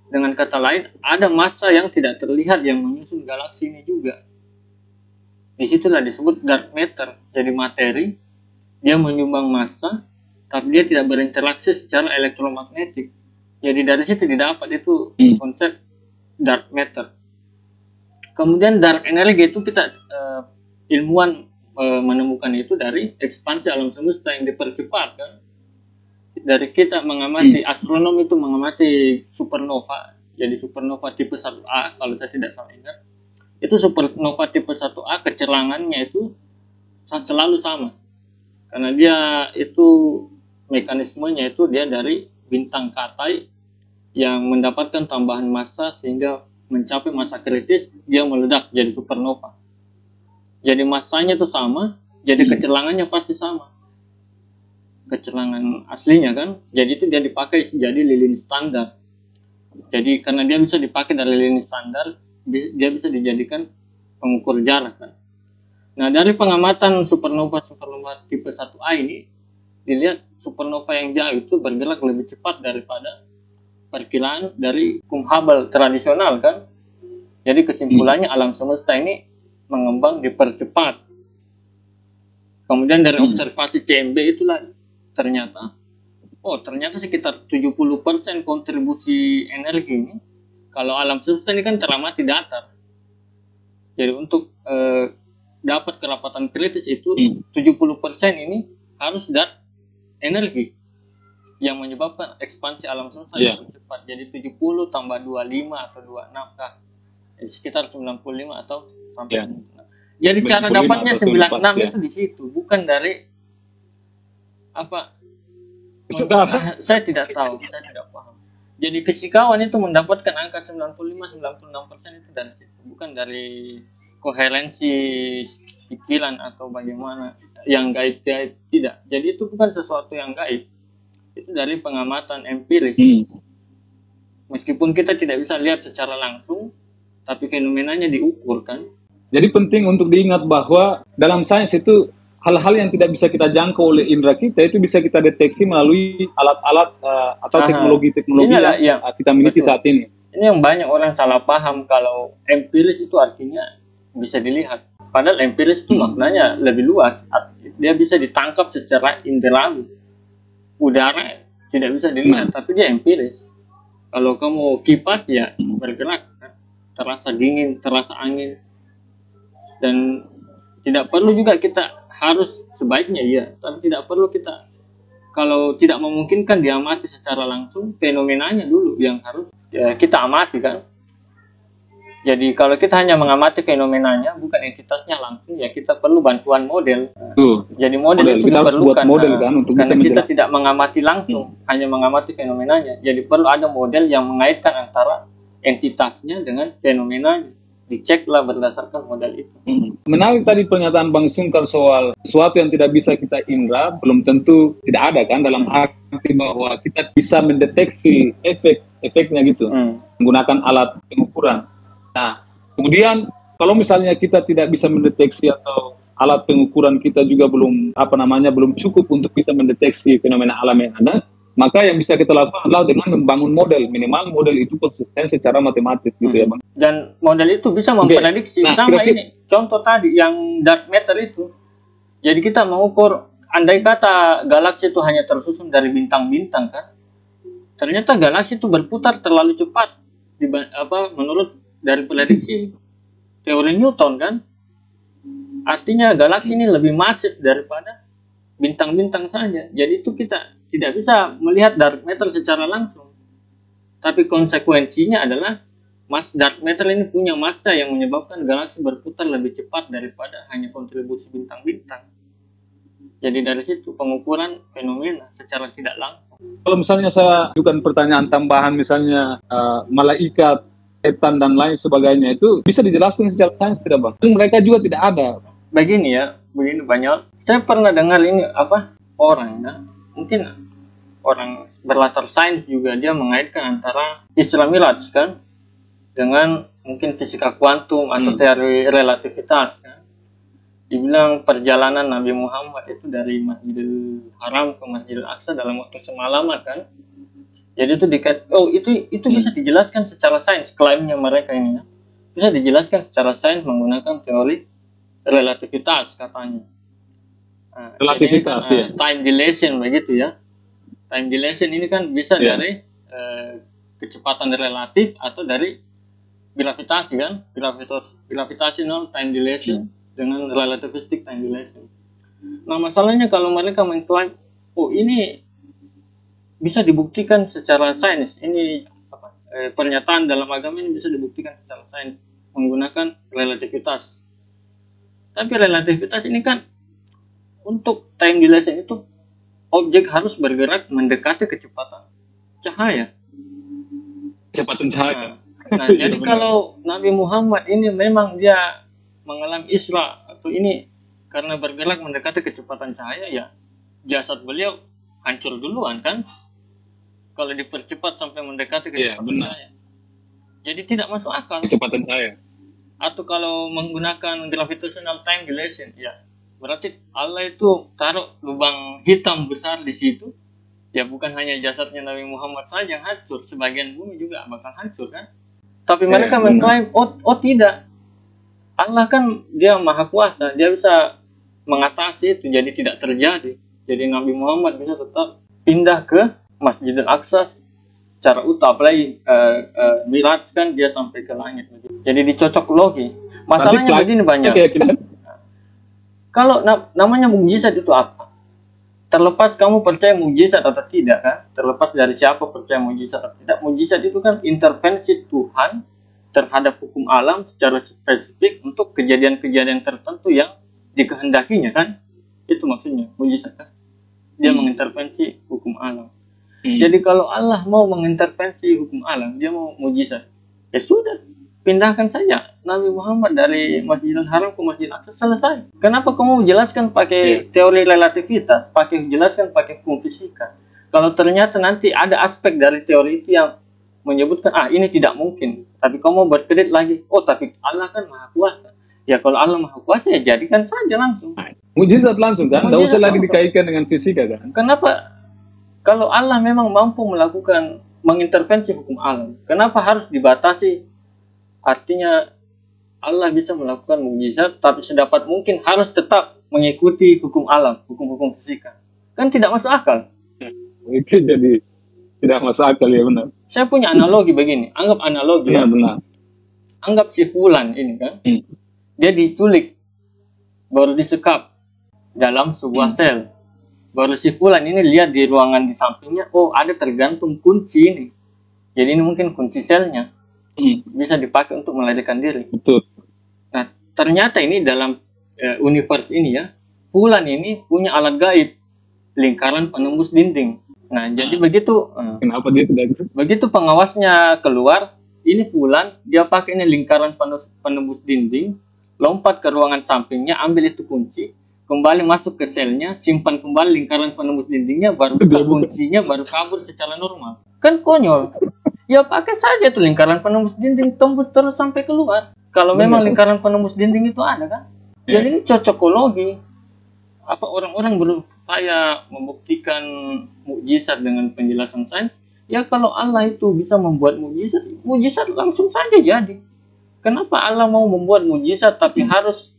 Dengan kata lain, ada massa yang tidak terlihat yang menyusun galaksi ini juga. Disitulah disebut dark matter. Jadi materi, dia menyumbang massa, tapi dia tidak berinteraksi secara elektromagnetik. Jadi dari situ didapat itu konsep dark matter. Kemudian dark energy itu kita ilmuwan menemukan itu dari ekspansi alam semesta yang dipercepat kan. Dari kita mengamati astronom itu mengamati supernova. Jadi supernova tipe 1A kalau saya tidak salah ingat. Itu supernova tipe 1A kecerangannya itu selalu sama. Karena dia itu mekanismenya itu dia dari bintang katai yang mendapatkan tambahan massa sehingga mencapai massa kritis, dia meledak jadi supernova. Jadi massanya itu sama, jadi kecerangannya pasti sama. Kecerangan aslinya kan, jadi itu dia dipakai jadi lilin standar. Jadi karena dia bisa dipakai dari lilin standar, dia bisa dijadikan pengukur jarak kan. Nah dari pengamatan supernova tipe 1A ini, dilihat supernova yang jauh itu bergerak lebih cepat daripada perkiraan dari Hubble tradisional kan. Jadi kesimpulannya alam semesta ini mengembang dipercepat. Kemudian dari observasi CMB itulah ternyata sekitar 70% kontribusi energi ini kalau alam semesta ini kan teramati datar. Jadi untuk dapat kerapatan kritis itu 70% ini harus dat energi yang menyebabkan ekspansi alam semesta yang cepat. Jadi 70 tambah 25 atau 26 kah? Jadi sekitar 95 atau sampai 96. Jadi cara dapatnya 96 itu di situ, bukan dari apa? Saya tidak tahu, saya tidak paham. Jadi fisikawan itu mendapatkan angka 95-96% itu dari situ, bukan dari koherensi pikiran atau bagaimana yang gaib tidak. Jadi itu bukan sesuatu yang gaib, itu dari pengamatan empiris. Meskipun kita tidak bisa lihat secara langsung, tapi fenomenanya diukur kan. Jadi penting untuk diingat bahwa dalam sains itu hal-hal yang tidak bisa kita jangkau oleh indera kita itu bisa kita deteksi melalui alat-alat atau teknologi-teknologi yang kita miliki saat ini. Ini yang banyak orang salah paham kalau empiris itu artinya bisa dilihat. Padahal empiris itu maknanya lebih luas. Dia bisa ditangkap secara inderawi. Udara tidak bisa dilihat, tapi dia empiris. Kalau kamu kipas ya bergerak, terasa dingin, terasa angin. Dan tidak perlu juga kita harus sebaiknya ya, tapi tidak perlu kita, kalau tidak memungkinkan diamati secara langsung, fenomenanya dulu yang harus kita amati kan. Jadi kalau kita hanya mengamati fenomenanya, bukan entitasnya langsung, ya kita perlu bantuan model. Jadi model itu kita diperlukan model, kan, untuk karena bisa kita tidak mengamati langsung, hanya mengamati fenomenanya. Jadi perlu ada model yang mengaitkan antara entitasnya dengan fenomenanya. Diceklah berdasarkan model itu. Menarik tadi pernyataan Bang Sungkar soal sesuatu yang tidak bisa kita indra, belum tentu tidak ada kan, dalam arti bahwa kita bisa mendeteksi efeknya gitu, menggunakan alat pengukuran. Nah, kemudian kalau misalnya kita tidak bisa mendeteksi atau alat pengukuran kita juga belum belum cukup untuk bisa mendeteksi fenomena alam yang ada, maka yang bisa kita lakukan adalah dengan membangun model, minimal model itu konsisten secara matematis gitu ya Bang. Dan model itu bisa memprediksi sama ini. Contoh tadi yang dark matter itu. Jadi kita mengukur, andai kata galaksi itu hanya tersusun dari bintang-bintang kan. Ternyata galaksi itu berputar terlalu cepat menurut dari prediksi teori Newton kan. Artinya galaksi ini lebih masif daripada bintang-bintang saja. Jadi itu kita tidak bisa melihat dark matter secara langsung. Tapi konsekuensinya adalah dark matter ini punya massa yang menyebabkan galaksi berputar lebih cepat daripada hanya kontribusi bintang-bintang. Jadi dari situ pengukuran fenomena secara tidak langsung. Kalau misalnya saya ajukan pertanyaan tambahan, misalnya malaikat, setan dan lain sebagainya, itu bisa dijelaskan secara sains tidak Bang? Mereka juga tidak ada. Begini banyak. Saya pernah dengar ini orang mungkin orang berlatar sains juga, dia mengaitkan antara Isra Miraj kan dengan mungkin fisika kuantum atau teori relativitas kan. Dibilang perjalanan Nabi Muhammad itu dari Masjidil Haram ke Masjidil Aqsa dalam waktu semalaman kan. Jadi itu bisa dijelaskan secara sains, klaimnya mereka ini ya. Bisa dijelaskan secara sains menggunakan teori relativitas katanya. Relativitas, jadi, ya. Time dilation begitu ya. Time dilation ini kan bisa dari kecepatan relatif atau dari gravitasi kan, gravitational time dilation dengan relativistic time dilation. Nah masalahnya kalau mereka mengklaim, oh ini bisa dibuktikan secara sains, ini pernyataan dalam agama ini bisa dibuktikan secara sains menggunakan relativitas. Tapi relativitas ini kan untuk time dilation itu objek harus bergerak mendekati kecepatan cahaya. Kecepatan cahaya. Nah, jadi kalau Nabi Muhammad ini memang dia mengalami Isra atau ini karena bergerak mendekati kecepatan cahaya, ya jasad beliau hancur duluan kan? Kalau dipercepat sampai mendekati kecepatan cahaya. Jadi tidak masuk akal. Kecepatan cahaya. Atau kalau menggunakan gravitational time dilation, ya berarti Allah itu taruh lubang hitam besar di situ. Ya bukan hanya jasadnya Nabi Muhammad saja yang hancur, sebagian bumi juga bakal hancur kan? Tapi mereka mengklaim, oh tidak. Allah kan dia maha kuasa, dia bisa mengatasi itu jadi tidak terjadi. Jadi Nabi Muhammad bisa tetap pindah ke Masjidil Aqsa secara utuh, apalagi Miraj kan dia sampai ke langit. Jadi dicocok logi. Masalahnya begini banyak. Kalau namanya mukjizat itu apa? Terlepas kamu percaya mukjizat atau tidak kan? Terlepas dari siapa percaya mukjizat atau tidak, mukjizat itu kan intervensi Tuhan terhadap hukum alam secara spesifik untuk kejadian-kejadian tertentu yang dikehendakinya kan? Itu maksudnya mukjizat kan? Dia mengintervensi hukum alam. Jadi kalau Allah mau mengintervensi hukum alam, dia mau mukjizat, ya sudah, pindahkan saja Nabi Muhammad dari Masjidil Haram ke Masjidil Aqsa, selesai. Kenapa kamu jelaskan pakai teori relativitas, jelaskan pakai hukum fisika? Kalau ternyata nanti ada aspek dari teori itu yang menyebutkan ini tidak mungkin, tapi kamu berkredit lagi, oh tapi Allah kan maha kuasa. Ya kalau Allah maha kuasa ya jadikan saja langsung. Mukjizat langsung kan, tidak usah lagi dikaitkan dengan fisika kan? Kenapa? Kalau Allah memang mampu melakukan mengintervensi hukum alam, kenapa harus dibatasi? Artinya Allah bisa melakukan mukjizat, tapi sedapat mungkin harus tetap mengikuti hukum alam, hukum-hukum fisika. Kan tidak masuk akal. Itu jadi tidak masuk akal, ya benar. Saya punya analogi begini, anggap analogi. Benar. Anggap si Fulan ini kan, dia diculik, baru disekap dalam sebuah sel. Baru si Fulan ini lihat di ruangan di sampingnya, oh ada tergantung kunci ini. Jadi ini mungkin kunci selnya. Bisa dipakai untuk melarikan diri. Betul. Nah, ternyata ini dalam universe ini ya, Fulan ini punya alat gaib, lingkaran penembus dinding. Nah, jadi begitu kenapa dia tidak? Begitu pengawasnya keluar, ini Fulan, dia pakai ini lingkaran penembus dinding, lompat ke ruangan sampingnya, ambil itu kunci, kembali masuk ke selnya, simpan kembali lingkaran penembus dindingnya, baru buka kuncinya, baru kabur secara normal. Kan konyol. Ya pakai saja tuh lingkaran penembus dinding, tembus terus sampai keluar. Kalau memang lingkaran penembus dinding itu ada kan? Jadi ini cocokologi. Apa orang-orang berupaya membuktikan mukjizat dengan penjelasan sains? Ya kalau Allah itu bisa membuat mukjizat, mukjizat langsung saja jadi. Kenapa Allah mau membuat mukjizat tapi harus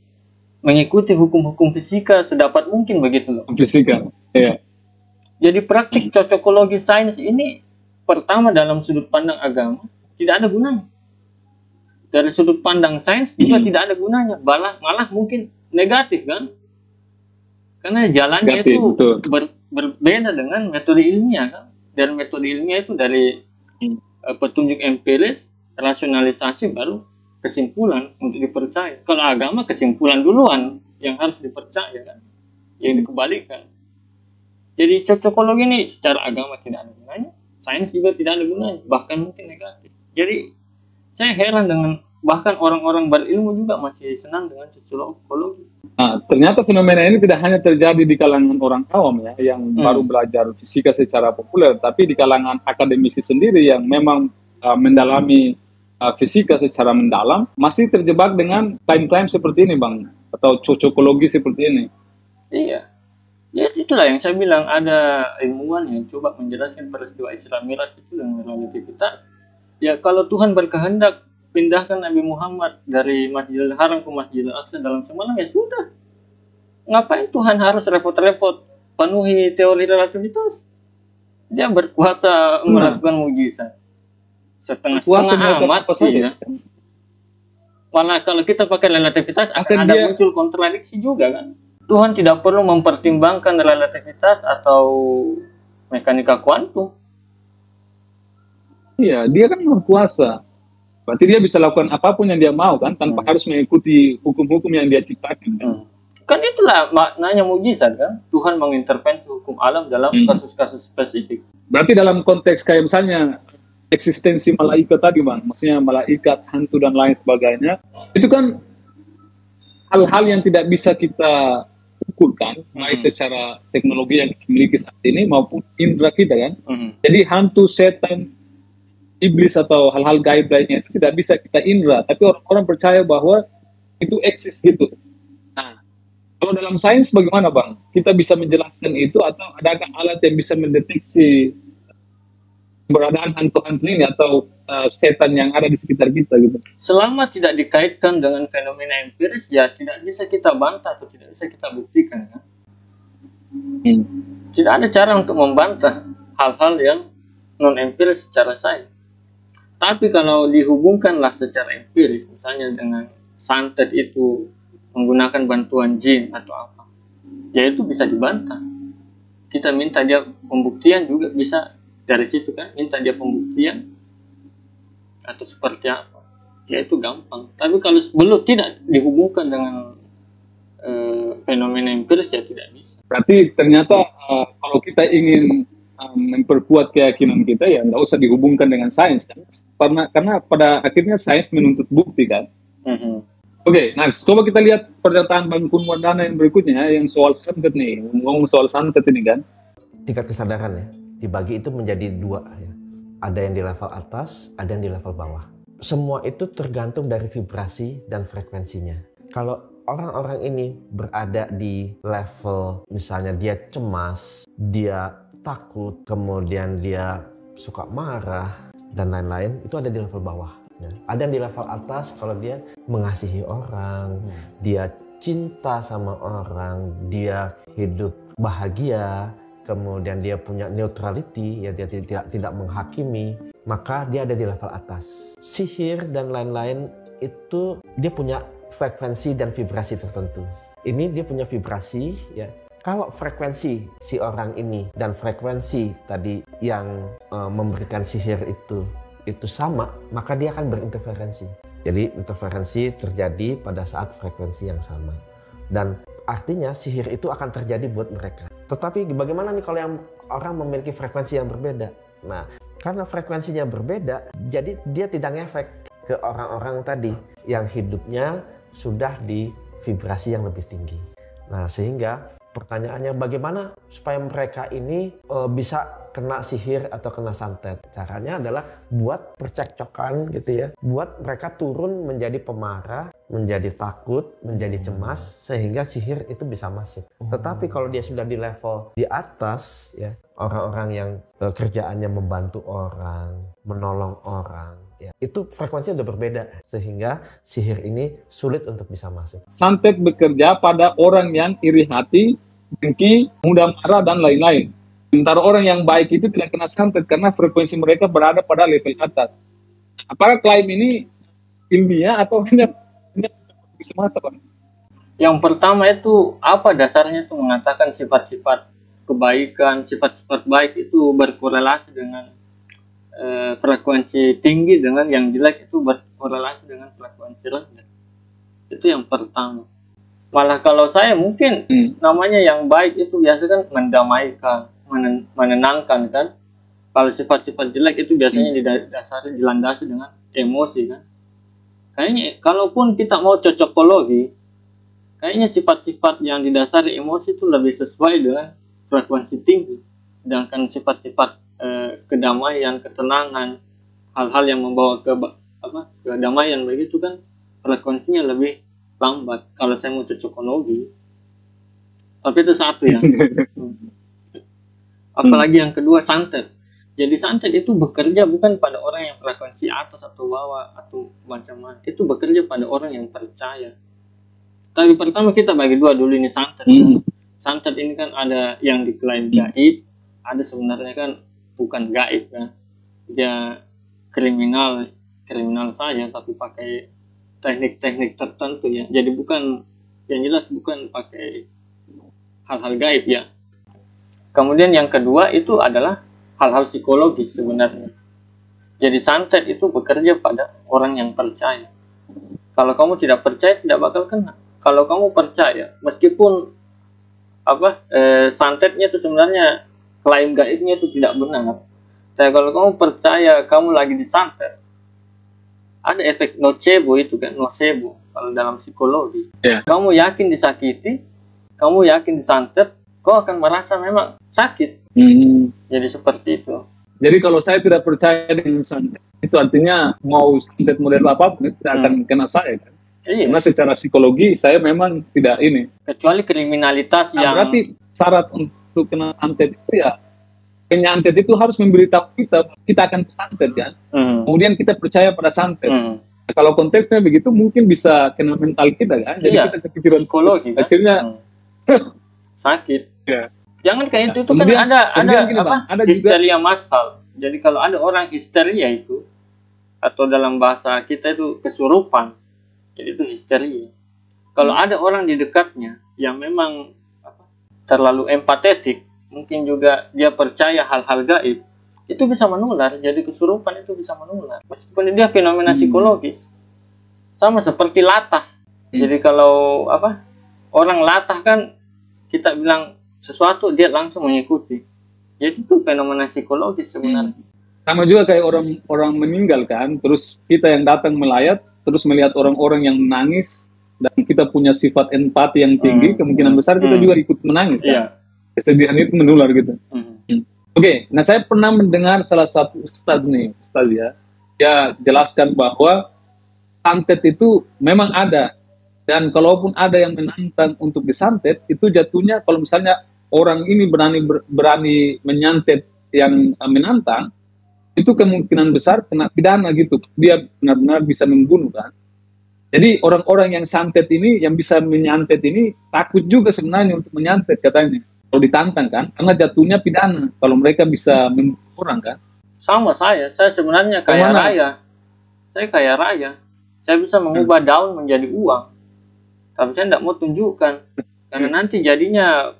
mengikuti hukum-hukum fisika sedapat mungkin begitu loh? Fisika, iya. Jadi praktik cocokologi sains ini pertama dalam sudut pandang agama tidak ada gunanya. Dari sudut pandang sains juga tidak ada gunanya. Malah mungkin negatif kan? Karena jalannya negatif, itu berbeda dengan metode ilmiah kan? Dan metode ilmiah itu dari petunjuk empiris, rasionalisasi baru kesimpulan untuk dipercaya. Kalau agama kesimpulan duluan yang harus dipercaya kan, yang dikembalikan. Jadi cocokologi ini secara agama tidak ada gunanya, sains juga tidak ada gunanya, bahkan mungkin negatif. Jadi saya heran dengan bahkan orang-orang berilmu juga masih senang dengan cocokologi. Nah, ternyata fenomena ini tidak hanya terjadi di kalangan orang awam ya, yang baru belajar fisika secara populer, tapi di kalangan akademisi sendiri yang memang mendalami fisika secara mendalam, masih terjebak dengan klaim-klaim seperti ini, Bang, atau cocokologi seperti ini. Iya, ya itulah yang saya bilang, ada ilmuwan yang coba menjelaskan peristiwa Isra Miraj itu dengan relativitas. Ya kalau Tuhan berkehendak pindahkan Nabi Muhammad dari Masjidil Haram ke Masjidil Aqsa dalam semalam, ya sudah. Ngapain Tuhan harus repot-repot penuhi teori relativitas? Dia berkuasa melakukan mujizat. Setengah-setengah amat ya. Malah kalau kita pakai relativitas akan ada muncul kontradiksi juga kan. Tuhan tidak perlu mempertimbangkan relativitas atau mekanika kuantum. Iya, dia kan berkuasa. Berarti dia bisa lakukan apapun yang dia mau kan, tanpa harus mengikuti hukum-hukum yang dia ciptakan. Kan itulah maknanya mujizat kan. Tuhan mengintervensi hukum alam dalam kasus-kasus spesifik. Berarti dalam konteks kayak misalnya eksistensi malaikat tadi Bang, maksudnya malaikat, hantu dan lain sebagainya, itu kan hal-hal yang tidak bisa kita ukurkan, baik secara teknologi yang kita miliki saat ini maupun indera kita kan. Jadi hantu, setan, iblis atau hal-hal gaib lainnya itu tidak bisa kita indera, tapi orang-orang percaya bahwa itu eksis gitu. Nah, kalau dalam sains bagaimana Bang? Kita bisa menjelaskan itu atau adakah alat yang bisa mendeteksi keberadaan hantu-hantu ini atau setan yang ada di sekitar kita gitu? Selama tidak dikaitkan dengan fenomena empiris, ya tidak bisa kita bantah atau tidak bisa kita buktikan kan? Tidak ada cara untuk membantah hal-hal yang non empiris secara sains. Tapi kalau dihubungkanlah secara empiris, misalnya dengan santet itu menggunakan bantuan jin atau apa, ya itu bisa dibantah. Kita minta dia pembuktian juga bisa dari situ kan, minta dia pembuktian atau seperti apa, ya itu gampang. Tapi kalau belum tidak dihubungkan dengan fenomena empiris, ya tidak bisa. Berarti ternyata kalau kita ingin memperkuat keyakinan kita, ya nggak usah dihubungkan dengan sains kan? Karena pada akhirnya sains menuntut bukti kan. Oke, nah coba kita lihat pernyataan Bang Kun Wardana yang berikutnya, yang soal santet nih, ngomong soal santet ini kan. Tingkat kesadaran ya dibagi itu menjadi dua ya. Ada yang di level atas, ada yang di level bawah. Semua itu tergantung dari vibrasi dan frekuensinya. Kalau orang-orang ini berada di level misalnya dia cemas, dia takut, kemudian dia suka marah dan lain-lain, itu ada di level bawah ya. Ada yang di level atas kalau dia mengasihi orang, dia cinta sama orang, dia hidup bahagia, kemudian dia punya neutrality, ya dia tidak menghakimi, maka dia ada di level atas. Sihir dan lain-lain itu dia punya frekuensi dan vibrasi tertentu. Ini dia punya vibrasi ya. Kalau frekuensi si orang ini dan frekuensi tadi yang memberikan sihir itu sama, maka dia akan berinterferensi. Jadi interferensi terjadi pada saat frekuensi yang sama. Dan artinya sihir itu akan terjadi buat mereka. Tetapi bagaimana nih kalau yang orang memiliki frekuensi yang berbeda? Nah, karena frekuensinya berbeda, jadi dia tidak ngefek ke orang-orang tadi yang hidupnya sudah di vibrasi yang lebih tinggi. Nah, sehingga pertanyaannya bagaimana supaya mereka ini bisa kena sihir atau kena santet? Caranya adalah buat percekcokan gitu ya. Buat mereka turun menjadi pemarah, menjadi takut, menjadi cemas sehingga sihir itu bisa masuk. Tetapi kalau dia sudah di level di atas ya, orang-orang yang kerjaannya membantu orang, menolong orang ya, itu frekuensinya udah berbeda sehingga sihir ini sulit untuk bisa masuk. Santet bekerja pada orang yang iri hati, dengki, mudah marah dan lain-lain. Sementara orang yang baik itu tidak kena santet karena frekuensi mereka berada pada level atas. Apakah klaim ini ilmiah atau hanya semata, Pak? Yang pertama itu apa dasarnya itu mengatakan sifat-sifat kebaikan, sifat-sifat baik itu berkorelasi dengan frekuensi tinggi, dengan yang jelek itu berkorelasi dengan frekuensi rendah. Itu yang pertama. Malah kalau saya mungkin namanya yang baik itu biasa kan mendamaikan, menenangkan kan. Kalau sifat-sifat jelek itu biasanya dilandasi dengan emosi kan. Kayaknya kalaupun kita mau cocokologi, kayaknya sifat-sifat yang didasari emosi itu lebih sesuai dengan frekuensi tinggi. Sedangkan sifat-sifat kedamaian, ketenangan, hal-hal yang membawa kedamaian begitu kan frekuensinya lebih lambat kalau saya mau cocokologi. Tapi itu satu ya. Apalagi yang kedua santet. Jadi santet itu bekerja bukan pada orang yang frekuensi atas atau bawah atau macam-macam. Itu bekerja pada orang yang percaya. Tapi pertama kita bagi dua dulu ini santet. Santet ini kan ada yang diklaim gaib, ada sebenarnya kan bukan gaib kan. Dia kriminal saja tapi pakai teknik-teknik tertentu ya. Jadi bukan, yang jelas bukan pakai hal-hal gaib ya. Kemudian yang kedua itu adalah hal-hal psikologis sebenarnya. Jadi santet itu bekerja pada orang yang percaya. Kalau kamu tidak percaya tidak bakal kena. Kalau kamu percaya, meskipun santetnya itu sebenarnya klaim gaibnya itu tidak benar. Tapi kalau kamu percaya kamu lagi disantet, ada efek nocebo itu kan, nocebo kalau dalam psikologi. Kamu yakin disakiti, kamu yakin disantet, kau akan merasa memang sakit. Jadi seperti itu. Jadi kalau saya tidak percaya dengan santet, itu artinya mau santet model apapun itu tidak akan kena saya kan? Iya. Karena secara psikologi saya memang tidak ini. Kecuali kriminalitas yang... Berarti syarat untuk kena santet itu ya, penyantet itu harus memberitahu kita akan santet kan. Kemudian kita percaya pada santet. Nah, kalau konteksnya begitu mungkin bisa kena mental kita kan. Jadi kita kepikiran psikologi kan? akhirnya sakit. Ya. Jangan kayak itu kemudian, kan ada histeria juga massal. Jadi kalau ada orang histeria itu, atau dalam bahasa kita itu kesurupan, jadi itu histeria. Kalau ada orang di dekatnya yang memang terlalu empatetik, mungkin juga dia percaya hal-hal gaib, itu bisa menular. Jadi kesurupan itu bisa menular meskipun dia fenomena psikologis, sama seperti latah. Jadi kalau orang latah kan kita bilang sesuatu dia langsung mengikuti. Jadi itu fenomena psikologis sebenarnya. Sama juga kayak orang meninggal kan, terus kita yang datang melayat, terus melihat orang-orang yang menangis, dan kita punya sifat empati yang tinggi, kemungkinan besar kita juga ikut menangis kan. Kesedihan itu menular gitu. Oke, nah saya pernah mendengar salah satu ustaz ya, dia jelaskan bahwa santet itu memang ada, dan kalaupun ada yang menantang untuk disantet, itu jatuhnya kalau misalnya orang ini berani menyantet yang menantang, itu kemungkinan besar kena pidana gitu. Dia benar-benar bisa membunuh kan. Jadi orang-orang yang santet ini, yang bisa menyantet ini, takut juga sebenarnya untuk menyantet katanya. Kalau ditantang kan, karena jatuhnya pidana. Kalau mereka bisa membunuh orang kan. Sama saya sebenarnya kaya raya. Saya kaya raya. Saya bisa mengubah daun menjadi uang. Tapi saya tidak mau tunjukkan. Karena nanti jadinya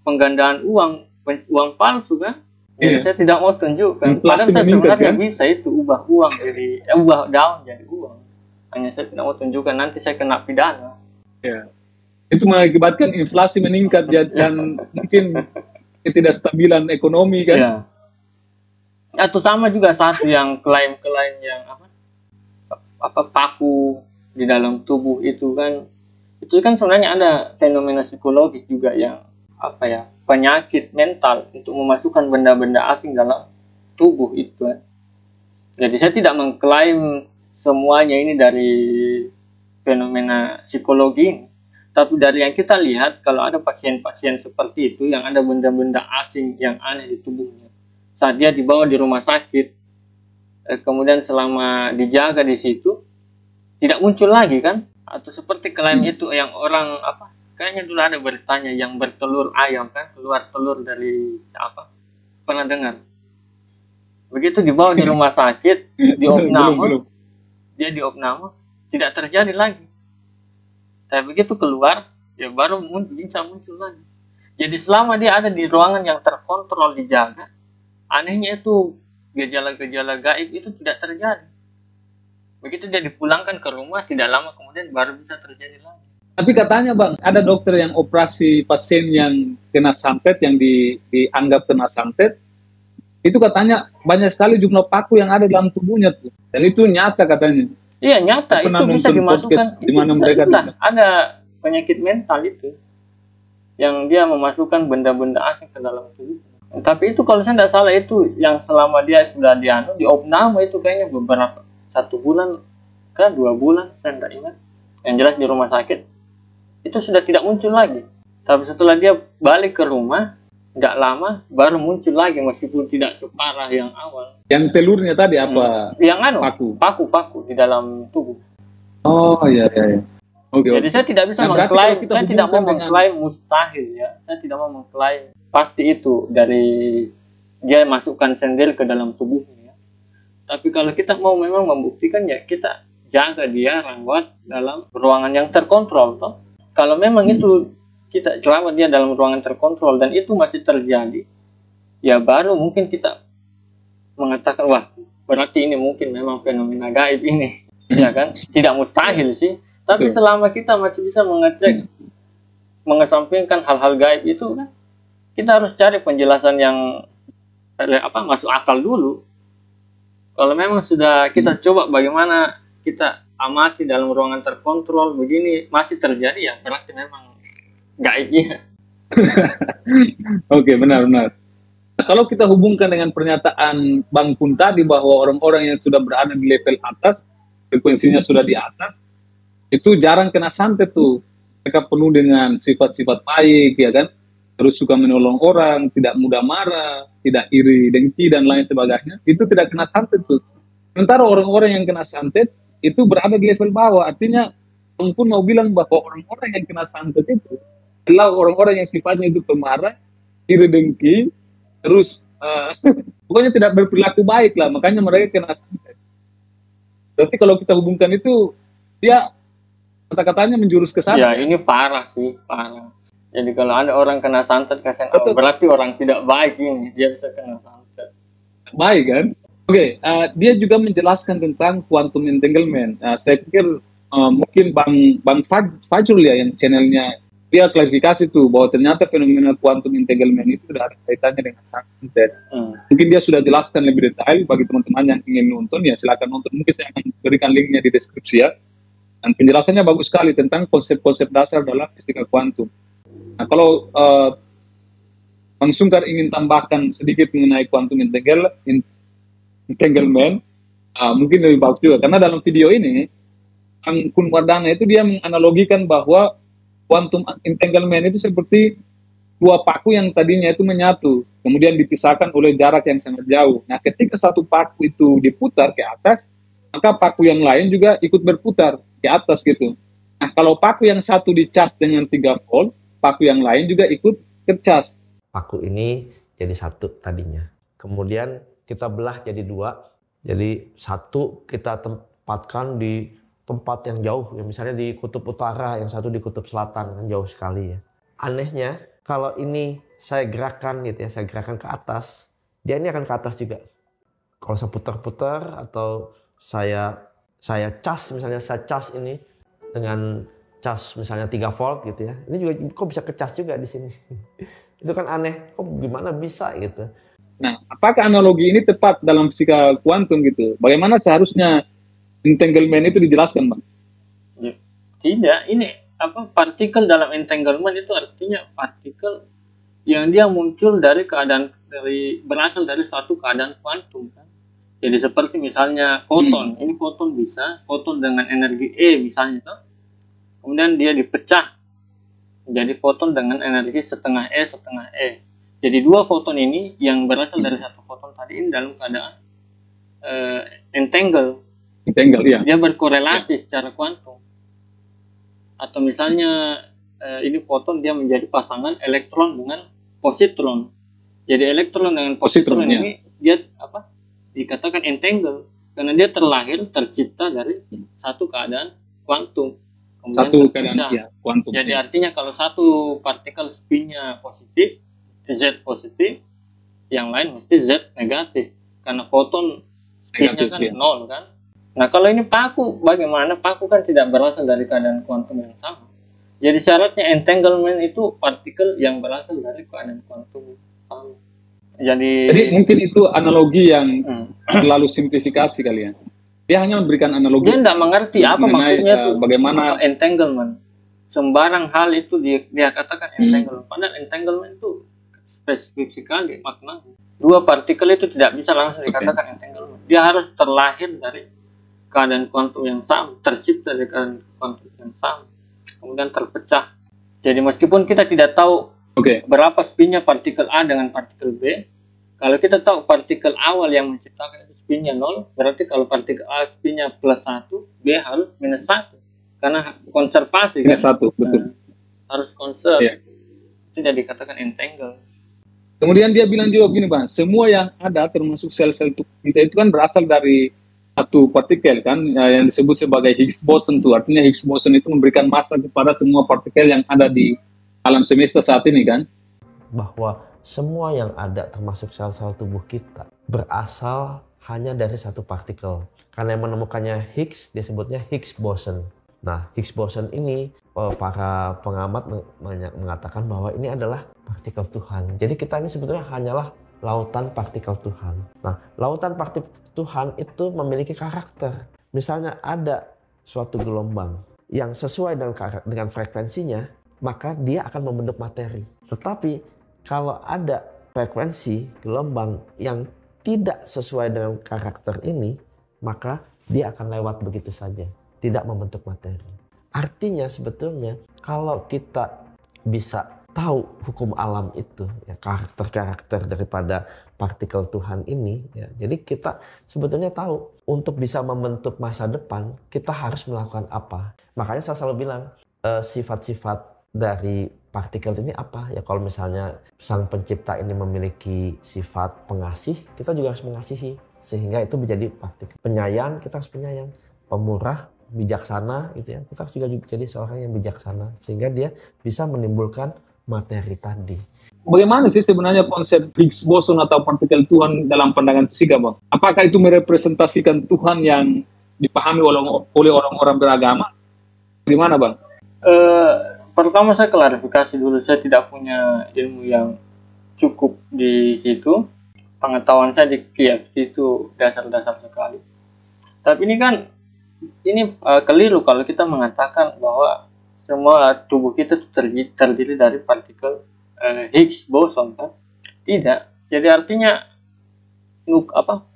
penggandaan uang palsu kan. Jadi saya tidak mau tunjukkan. Padahal saya sebenarnya kan? Bisa itu ubah uang jadi ubah daun jadi uang. Hanya saya tidak mau tunjukkan, nanti saya kena pidana. Ya. Itu mengakibatkan inflasi meningkat dan mungkin ketidakstabilan ekonomi kan. Ya. Atau sama juga satu yang klaim-klaim yang paku di dalam tubuh itu kan sebenarnya ada fenomena psikologis juga yang penyakit mental untuk memasukkan benda-benda asing dalam tubuh itu. Jadi saya tidak mengklaim semuanya ini dari fenomena psikologi ini. Tapi dari yang kita lihat, kalau ada pasien-pasien seperti itu yang ada benda-benda asing yang aneh di tubuhnya, saat dia dibawa di rumah sakit, kemudian selama dijaga di situ, tidak muncul lagi kan? Atau seperti klaim itu yang orang kayaknya dulu ada beritanya yang bertelur ayam kan, keluar telur dari pernah dengar? Begitu dibawa di rumah sakit, diopname, dia diopname, tidak terjadi lagi. Tapi begitu keluar, ya baru bisa muncul lagi. Jadi selama dia ada di ruangan yang terkontrol, dijaga, anehnya itu gejala-gejala gaib itu tidak terjadi. Begitu dia dipulangkan ke rumah, tidak lama kemudian baru bisa terjadi lagi. Tapi katanya Bang, ada dokter yang operasi pasien yang kena santet, yang dianggap kena santet, itu katanya banyak sekali jumlah paku yang ada dalam tubuhnya tuh. Dan itu nyata katanya. Iya nyata, itu bisa dimasukkan. Di mana mereka ada penyakit mental itu yang dia memasukkan benda-benda asing ke dalam tubuh. Tapi itu kalau saya tidak salah itu yang selama dia sudah diopname itu kayaknya beberapa 1 bulan ke 2 bulan, saya tidak ingat. Yang jelas di rumah sakit itu sudah tidak muncul lagi. Tapi setelah dia balik ke rumah, nggak lama baru muncul lagi meskipun tidak separah yang awal. Yang telurnya tadi apa? Yang anu, Paku. paku di dalam tubuh. Oh iya iya. Oke. Jadi saya tidak bisa Nah, berarti mengklaim, kalau kita saya tidak mau hubungkan dengan- mengklaim mustahil ya. Saya tidak mau mengklaim pasti itu dari dia masukkan sendal ke dalam tubuhnya. Ya. Tapi kalau kita mau memang membuktikan ya kita jaga dia rawat dalam ruangan yang terkontrol toh. Kalau memang itu kita rawat dia dalam ruangan terkontrol dan itu masih terjadi, ya baru mungkin kita mengatakan wah berarti ini mungkin memang fenomena gaib ini, ya kan? Tidak mustahil sih. Tapi Betul. selama kita masih bisa mengecek, mengesampingkan hal-hal gaib itu kan, kita harus cari penjelasan yang masuk akal dulu. Kalau memang sudah kita coba bagaimana kita amati dalam ruangan terkontrol begini masih terjadi ya berarti memang gaibnya. Oke, benar-benar. Nah, kalau kita hubungkan dengan pernyataan Bang Pun tadi bahwa orang-orang yang sudah berada di level atas, frekuensinya sudah di atas, itu jarang kena santet tuh. Mereka penuh dengan sifat-sifat baik, ya kan? Terus suka menolong orang, tidak mudah marah, tidak iri, dengki, dan lain sebagainya. Itu tidak kena santet tuh. Sementara orang-orang yang kena santet, itu berada di level bawah. Artinya, Bang Pun mau bilang bahwa orang-orang yang kena santet itu adalah orang-orang yang sifatnya itu pemarah, iri dengki, terus pokoknya tidak berperilaku baik lah, makanya mereka kena santet. Berarti kalau kita hubungkan itu, dia kata-katanya menjurus ke sana. Ya ini parah sih, parah. Jadi kalau ada orang kena santet kasihan, Betul. berarti orang tidak baik ini, dia bisa kena santet. Baik kan? Oke, dia juga menjelaskan tentang quantum entanglement. Saya pikir mungkin Bang Fajrul ya yang channelnya, dia klarifikasi tuh bahwa ternyata fenomena quantum entanglement itu sudah ada kaitannya dengan santet. Mungkin dia sudah jelaskan lebih detail bagi teman-teman yang ingin nonton, ya silakan nonton. Mungkin saya akan berikan linknya di deskripsi ya. Dan penjelasannya bagus sekali tentang konsep-konsep dasar dalam fisika kuantum. Nah, kalau Bang Sungkar ingin tambahkan sedikit mengenai quantum entanglement, mungkin lebih bagus juga. Karena dalam video ini, Bang Kun Wardana itu dia menganalogikan bahwa quantum entanglement itu seperti dua paku yang tadinya itu menyatu, kemudian dipisahkan oleh jarak yang sangat jauh. Nah, ketika satu paku itu diputar ke atas, maka paku yang lain juga ikut berputar ke atas gitu. Nah, kalau paku yang satu dicas dengan 3 volt, paku yang lain juga ikut kecas. Paku ini jadi satu tadinya. Kemudian kita belah jadi 2. Jadi satu kita tempatkan di tempat yang jauh, ya misalnya di kutub utara, yang satu di kutub selatan, kan jauh sekali ya. Anehnya, kalau ini saya gerakan gitu ya, saya gerakan ke atas, dia ini akan ke atas juga. Kalau saya putar-putar atau saya cas, misalnya saya cas ini dengan cas misalnya 3 volt gitu ya, ini juga kok bisa kecas juga di sini. Itu kan aneh, kok gimana bisa gitu. Nah, apakah analogi ini tepat dalam fisika kuantum gitu? Bagaimana seharusnya entanglement itu dijelaskan, Bang? Ya, tidak, ini partikel dalam entanglement itu artinya partikel yang dia muncul dari berasal dari suatu keadaan kuantum kan. Jadi seperti misalnya foton, ini foton bisa, foton dengan energi E misalnya toh. Kemudian dia dipecah jadi foton dengan energi setengah E. Jadi dua foton ini yang berasal dari satu foton tadi ini dalam keadaan entangle. Iya. Dia berkorelasi secara kuantum. Atau misalnya ini foton dia menjadi pasangan elektron dengan positron. Jadi elektron dengan positron ini dia dikatakan entangle karena dia tercipta dari satu keadaan kuantum. Satu keadaan kuantum. Jadi artinya kalau satu partikel spinnya positif, Z positif, yang lain mesti Z negatif karena foton spinnya kan nol kan. Nah kalau ini paku, bagaimana? Paku kan tidak berasal dari keadaan kuantum yang sama. Jadi syaratnya entanglement itu partikel yang berasal dari keadaan kuantum sama. Jadi mungkin itu analogi yang terlalu simplifikasi kali ya. Dia hanya memberikan analogi. Dia tidak mengerti apa maksudnya itu. Bagaimana entanglement. Sembarang hal itu dia katakan entanglement. Padahal entanglement itu spesifik sekali maknanya. Dua partikel itu tidak bisa langsung dikatakan entanglement. Dia harus terlahir dari keadaan kuantum yang sama, tercipta dari keadaan kuantum yang sama, kemudian terpecah. Jadi meskipun kita tidak tahu Oke. Berapa spinnya partikel A dengan partikel B. Kalau kita tahu partikel awal yang menciptakan itu spinnya 0, berarti kalau partikel A spinnya +1, B harus -1. Karena konservasi kan? -1, betul. Harus konserv. Iya. Itu jadi dikatakan entangle. Kemudian dia bilang juga begini, Bang, semua yang ada termasuk sel-sel kita itu kan berasal dari satu partikel kan, yang disebut sebagai Higgs boson tuh. Artinya Higgs boson itu memberikan massa kepada semua partikel yang ada di alam semesta saat ini kan. Bahwa semua yang ada termasuk sel-sel tubuh kita berasal hanya dari satu partikel. Karena yang menemukannya Higgs disebutnya Higgs boson. Nah, Higgs boson ini para pengamat mengatakan bahwa ini adalah partikel Tuhan. Jadi kita ini sebetulnya hanyalah lautan partikel Tuhan. Nah, lautan partikel Tuhan itu memiliki karakter. Misalnya ada suatu gelombang yang sesuai dengan frekuensinya, maka dia akan membentuk materi. Tetapi kalau ada frekuensi gelombang yang tidak sesuai dengan karakter ini, maka dia akan lewat begitu saja, tidak membentuk materi. Artinya sebetulnya kalau kita bisa tahu hukum alam itu, ya, karakter-karakter daripada partikel Tuhan ini, ya, jadi kita sebetulnya tahu untuk bisa membentuk masa depan kita harus melakukan apa. Makanya saya selalu bilang sifat-sifat dari partikel ini apa? Ya kalau misalnya sang pencipta ini memiliki sifat pengasih, kita juga harus mengasihi. Sehingga itu menjadi partikel. Penyayang, kita harus penyayang. Pemurah, bijaksana gitu ya. Kita harus juga jadi seorang yang bijaksana. Sehingga dia bisa menimbulkan materi tadi. Bagaimana sih sebenarnya konsep Higgs boson atau partikel Tuhan dalam pandangan fisika, Bang? Apakah itu merepresentasikan Tuhan yang dipahami oleh orang-orang beragama? Gimana, Bang? Pertama saya klarifikasi dulu, saya tidak punya ilmu yang cukup di situ. Pengetahuan saya di KFC itu dasar-dasar sekali. Tapi ini kan keliru kalau kita mengatakan bahwa semua tubuh kita terdiri dari partikel Higgs boson kan? Tidak. Jadi artinya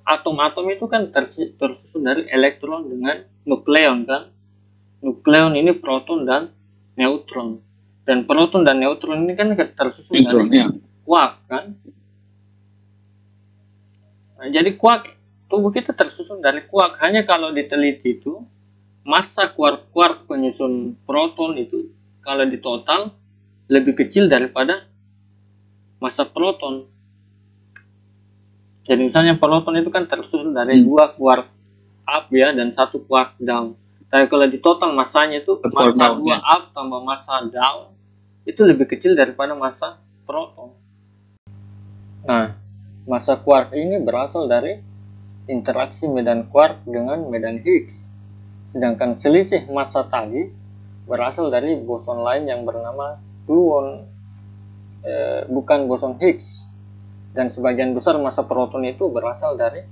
atom-atom itu kan tersusun dari elektron dengan nukleon kan? Nukleon ini proton dan neutron, dan proton dan neutron ini kan tersusun dari kuark kan. Nah, jadi kuark, tubuh kita tersusun dari kuark. Hanya kalau diteliti itu massa kuark penyusun proton itu kalau di total lebih kecil daripada massa proton. Jadi misalnya proton itu kan tersusun dari 2 kuark up ya dan 1 kuark down. Tapi kalau di total massanya itu massa 2 up tambah massa down itu lebih kecil daripada massa proton. Nah, massa kuark ini berasal dari interaksi medan kuark dengan medan Higgs. Sedangkan selisih massa tadi berasal dari boson lain yang bernama gluon, bukan boson Higgs. Dan sebagian besar massa proton itu berasal dari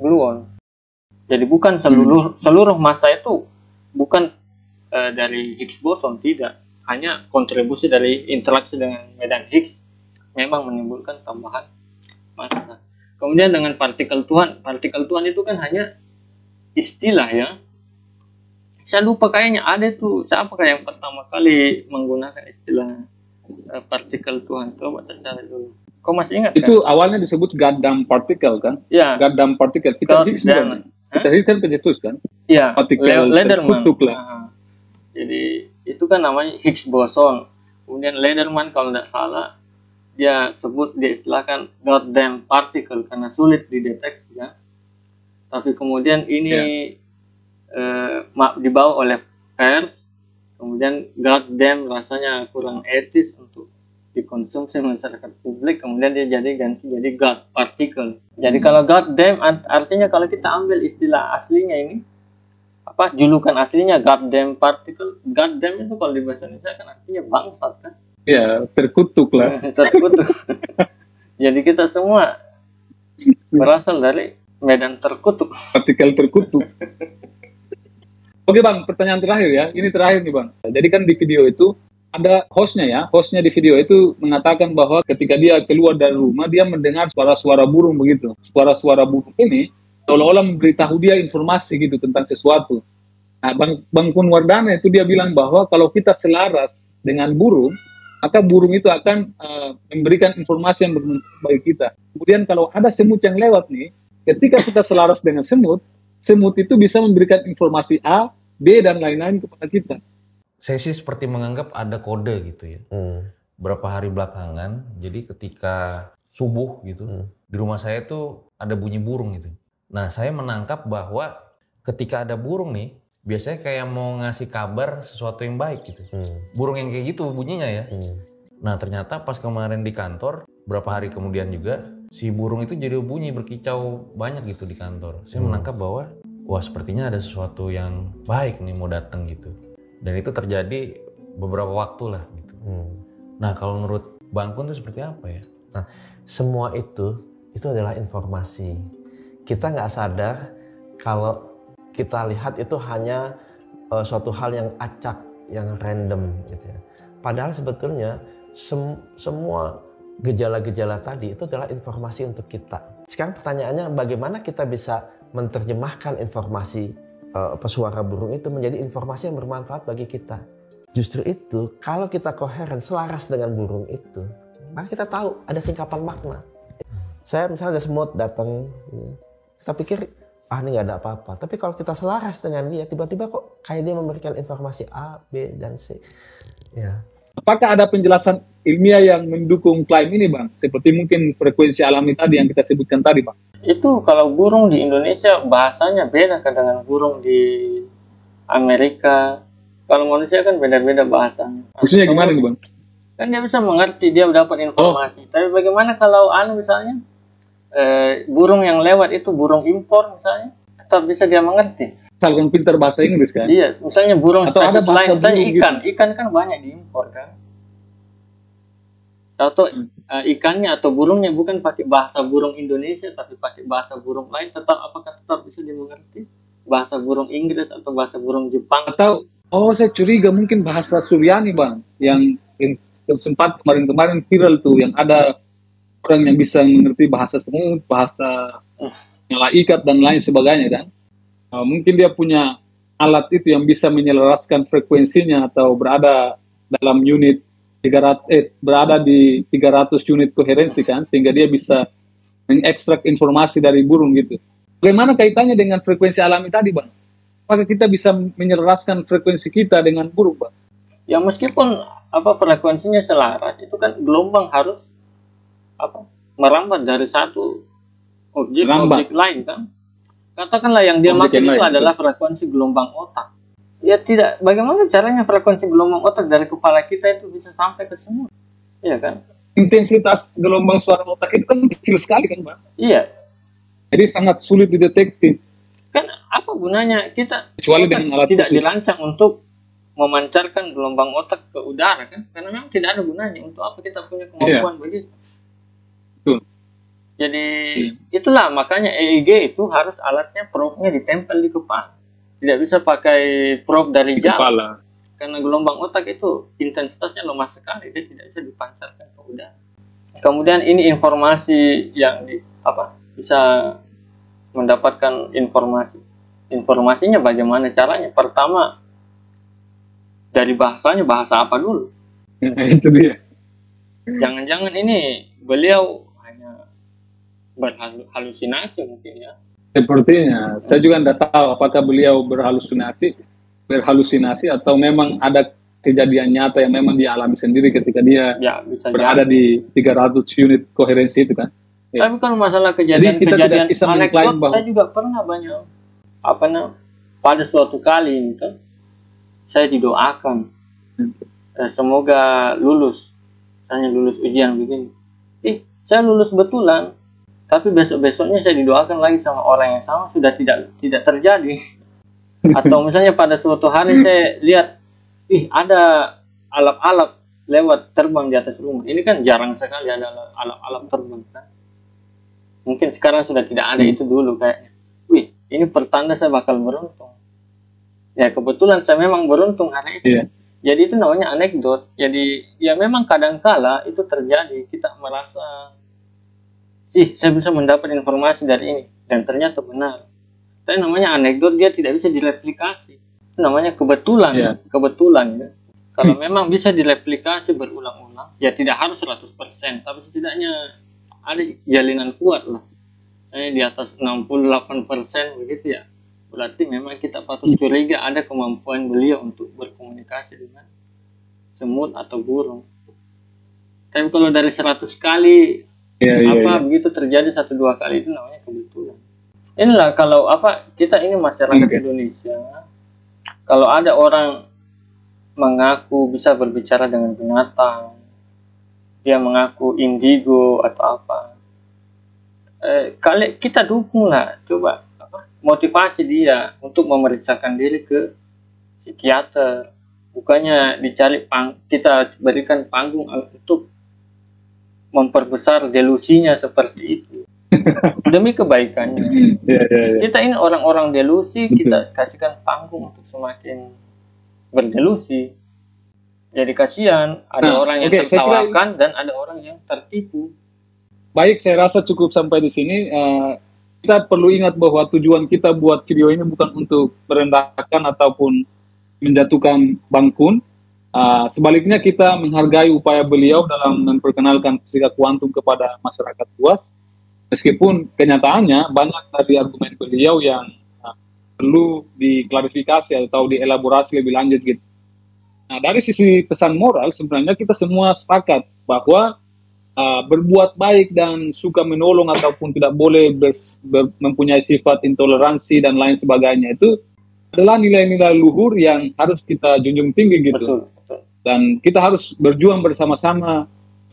gluon. Jadi bukan seluruh massa itu bukan dari Higgs boson, tidak. Hanya kontribusi dari interaksi dengan medan Higgs memang menimbulkan tambahan massa. Kemudian dengan partikel Tuhan itu kan hanya istilah ya. Saya lupa kayaknya ada tuh, siapakah yang pertama kali menggunakan istilah partikel Tuhan. Coba saya cari dulu. Kau masih ingat itu kan? Awalnya disebut God-damn particle kan? Ya. God-damn particle. Peter Higgs bukan? Peter Higgs kan pencetus kan? Iya. Partikel terkutuk lah. Jadi itu kan namanya Higgs boson. Kemudian Lederman kalau tidak salah dia istilahkan God-damn particle karena sulit dideteksi ya. Tapi kemudian ini dibawa oleh pers. Kemudian God-damn rasanya kurang etis untuk dikonsumsi masyarakat publik, kemudian dia ganti jadi God particle. Jadi kalau God damn artinya kalau kita ambil istilah aslinya ini julukan aslinya God damn particle. God damn itu kalau di bahasa Indonesia kan artinya bangsat kan? Ya, terkutuk lah. Terkutuk. Jadi kita semua berasal dari medan terkutuk. Partikel terkutuk. Oke Bang, pertanyaan terakhir ya. Ini terakhir nih Bang. Jadi kan di video itu ada hostnya di video itu mengatakan bahwa ketika dia keluar dari rumah dia mendengar suara-suara burung begitu. Suara-suara burung ini seolah-olah memberitahu dia informasi gitu tentang sesuatu. Nah, Bang Kun Wardana itu dia bilang bahwa kalau kita selaras dengan burung, maka burung itu akan memberikan informasi yang bermanfaat bagi kita. Kemudian kalau ada semut yang lewat nih, ketika kita selaras dengan semut, semut itu bisa memberikan informasi A, B, dan lain-lain kepada kita. Saya sih seperti menganggap ada kode gitu ya. Berapa hari belakangan, jadi ketika subuh gitu, di rumah saya tuh ada bunyi burung gitu. Nah, saya menangkap bahwa ketika ada burung nih, biasanya kayak mau ngasih kabar sesuatu yang baik gitu. Burung yang kayak gitu bunyinya ya. Nah, ternyata pas kemarin di kantor, berapa hari kemudian juga, si burung itu jadi bunyi berkicau banyak gitu di kantor. Saya menangkap bahwa, wah sepertinya ada sesuatu yang baik nih mau datang gitu. Dan itu terjadi beberapa waktu lah gitu. Nah, kalau menurut Bang Kun itu seperti apa ya? Nah, semua itu adalah informasi. Kita nggak sadar kalau kita lihat itu hanya suatu hal yang acak, yang random gitu ya. Padahal sebetulnya semua gejala-gejala tadi itu adalah informasi untuk kita. Sekarang pertanyaannya, bagaimana kita bisa menerjemahkan informasi suara burung itu menjadi informasi yang bermanfaat bagi kita. Justru itu, kalau kita koheren, selaras dengan burung itu, maka kita tahu ada singkapan makna. Saya misalnya ada semut datang, kita pikir, ini nggak ada apa-apa. Tapi kalau kita selaras dengan dia, tiba-tiba kok kayak dia memberikan informasi A, B, dan C. Ya. Apakah ada penjelasan ilmiah yang mendukung klaim ini, Bang? Seperti mungkin frekuensi alami tadi yang kita sebutkan tadi, Bang. Itu kalau burung di Indonesia bahasanya beda kan dengan burung di Amerika. Kalau manusia kan beda-beda bahasanya. Maksudnya gimana nih, Bang? Kan dia bisa mengerti, dia dapat informasi. Tapi bagaimana kalau misalnya burung yang lewat itu burung impor misalnya, tetap bisa dia mengerti. Misalkan pintar bahasa Inggris kan? Iya, misalnya burung atau ada spesies bahasa lain, misalnya burung ikan. gitu. Ikan kan banyak diimpor kan. Atau ikannya atau burungnya bukan pakai bahasa burung Indonesia tapi pakai bahasa burung lain, apakah tetap bisa dimengerti? Bahasa burung Inggris atau bahasa burung Jepang? Atau saya curiga mungkin bahasa Suryani, Bang, yang sempat kemarin-kemarin viral tuh, yang ada orang yang bisa mengerti bahasa semut, bahasa malaikat dan lain sebagainya kan. Mungkin dia punya alat itu yang bisa menyelaraskan frekuensinya atau berada dalam unit 300 berada di 300 unit koherensi kan, sehingga dia bisa mengekstrak informasi dari burung gitu. Bagaimana kaitannya dengan frekuensi alami tadi, Bang? Apakah kita bisa menyelaraskan frekuensi kita dengan burung, Bang? Ya meskipun frekuensinya selaras, itu kan gelombang harus merambat dari satu objek lain kan. Katakanlah yang dia maksud itu adalah frekuensi gelombang otak. Ya tidak, bagaimana caranya frekuensi gelombang otak dari kepala kita itu bisa sampai ke semut? Iya kan? Intensitas gelombang suara otak itu kan kecil sekali kan, Bang? Iya. Jadi sangat sulit dideteksi. Kan apa gunanya kita kecuali dengan alat tidak khusus. dirancang untuk memancarkan gelombang otak ke udara kan? Karena memang tidak ada gunanya. Untuk apa kita punya kemampuan begitu? Betul. Jadi itulah makanya EEG itu harus alatnya probe-nya ditempel di kepala. Tidak bisa pakai probe dari jauh. Kepala. Karena gelombang otak itu intensitasnya lemah sekali, dia tidak bisa dipancarkan ke udara. Kemudian ini informasi yang bisa mendapatkan informasi. Informasinya bagaimana caranya? Pertama, dari bahasanya, bahasa apa dulu? Itu dia. Jangan-jangan ini beliau hanya berhalusinasi mungkin ya. Sepertinya, saya juga tidak tahu apakah beliau berhalusinasi atau memang ada kejadian nyata yang memang dia alami sendiri ketika dia berada di 300 unit koherensi itu kan. Ya. Tapi kalau masalah kejadian anekdot, saya juga pernah banyak pada suatu kali gitu, saya didoakan semoga lulus, misalnya lulus ujian begini. Saya lulus betulan. Tapi besok-besoknya saya didoakan lagi sama orang yang sama, sudah tidak terjadi. Atau misalnya pada suatu hari saya lihat, ada alap-alap lewat terbang di atas rumah. Ini kan jarang sekali ada alap-alap terbang kan. Mungkin sekarang sudah tidak ada, itu dulu kayaknya. Ini pertanda saya bakal beruntung. Ya kebetulan saya memang beruntung hari itu. Yeah. Jadi itu namanya anekdot. Jadi ya memang kadangkala itu terjadi, kita merasa saya bisa mendapat informasi dari ini dan ternyata benar. Tapi namanya anekdot, dia tidak bisa direplikasi. Itu namanya kebetulan, kebetulan. Ya. Kalau memang bisa direplikasi berulang-ulang, ya tidak harus 100%, tapi setidaknya ada jalinan kuat lah. Di atas 68% begitu ya. Berarti memang kita patut curiga ada kemampuan beliau untuk berkomunikasi dengan semut atau burung. Tapi kalau dari 100 kali begitu terjadi 1-2 kali, itu namanya kebetulan. Inilah kalau kita ini masyarakat Indonesia, kalau ada orang mengaku bisa berbicara dengan binatang, dia mengaku indigo atau apa, kita dukung lah, coba motivasi dia untuk memeriksakan diri ke psikiater, bukannya dicari kita berikan panggung untuk memperbesar delusinya seperti itu demi kebaikannya. Kita ini orang-orang delusi, kita kasihkan panggung untuk semakin berdelusi. Jadi kasihan, ada orang yang tertawakan dan ada orang yang tertipu. Baik, saya rasa cukup sampai di sini. Kita perlu ingat bahwa tujuan kita buat video ini bukan untuk merendahkan ataupun menjatuhkan Bang Kun. Sebaliknya kita menghargai upaya beliau dalam memperkenalkan fisika kuantum kepada masyarakat luas. Meskipun kenyataannya banyak dari argumen beliau yang perlu diklarifikasi atau dielaborasi lebih lanjut gitu. Nah, dari sisi pesan moral sebenarnya kita semua sepakat bahwa berbuat baik dan suka menolong ataupun tidak boleh mempunyai sifat intoleransi dan lain sebagainya itu adalah nilai-nilai luhur yang harus kita junjung tinggi gitu. Betul. Dan kita harus berjuang bersama-sama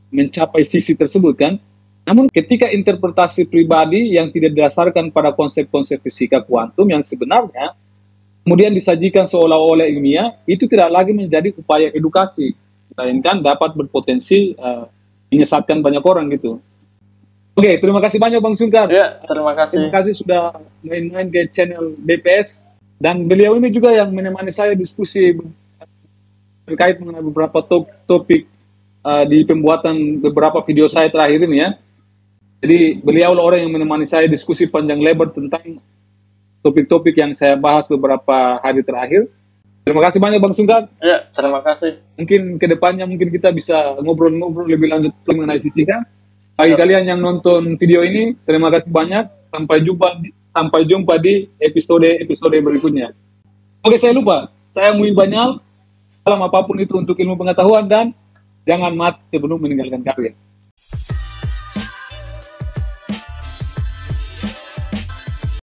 mencapai visi tersebut kan. Namun ketika interpretasi pribadi yang tidak didasarkan pada konsep-konsep fisika kuantum yang sebenarnya kemudian disajikan seolah-olah ilmiah, itu tidak lagi menjadi upaya edukasi, melainkan dapat berpotensi menyesatkan banyak orang gitu. Oke, terima kasih banyak Bang Sungkar. Ya, terima kasih. Terima kasih sudah main-main ke channel BPS, dan beliau ini juga yang menemani saya diskusi terkait mengenai beberapa topik di pembuatan beberapa video saya terakhir ini ya. Jadi beliau orang yang menemani saya diskusi panjang lebar tentang topik-topik yang saya bahas beberapa hari terakhir. Terima kasih banyak Bang Sungkar. Ya, terima kasih. Mungkin kedepannya kita bisa ngobrol-ngobrol lebih lanjut mengenai fisika. Bagi kalian yang nonton video ini, terima kasih banyak. Sampai jumpa di episode berikutnya. Oke, saya lupa. Saya Muin Banyal. Salam apapun itu untuk ilmu pengetahuan dan jangan mati sebelum meninggalkan karya.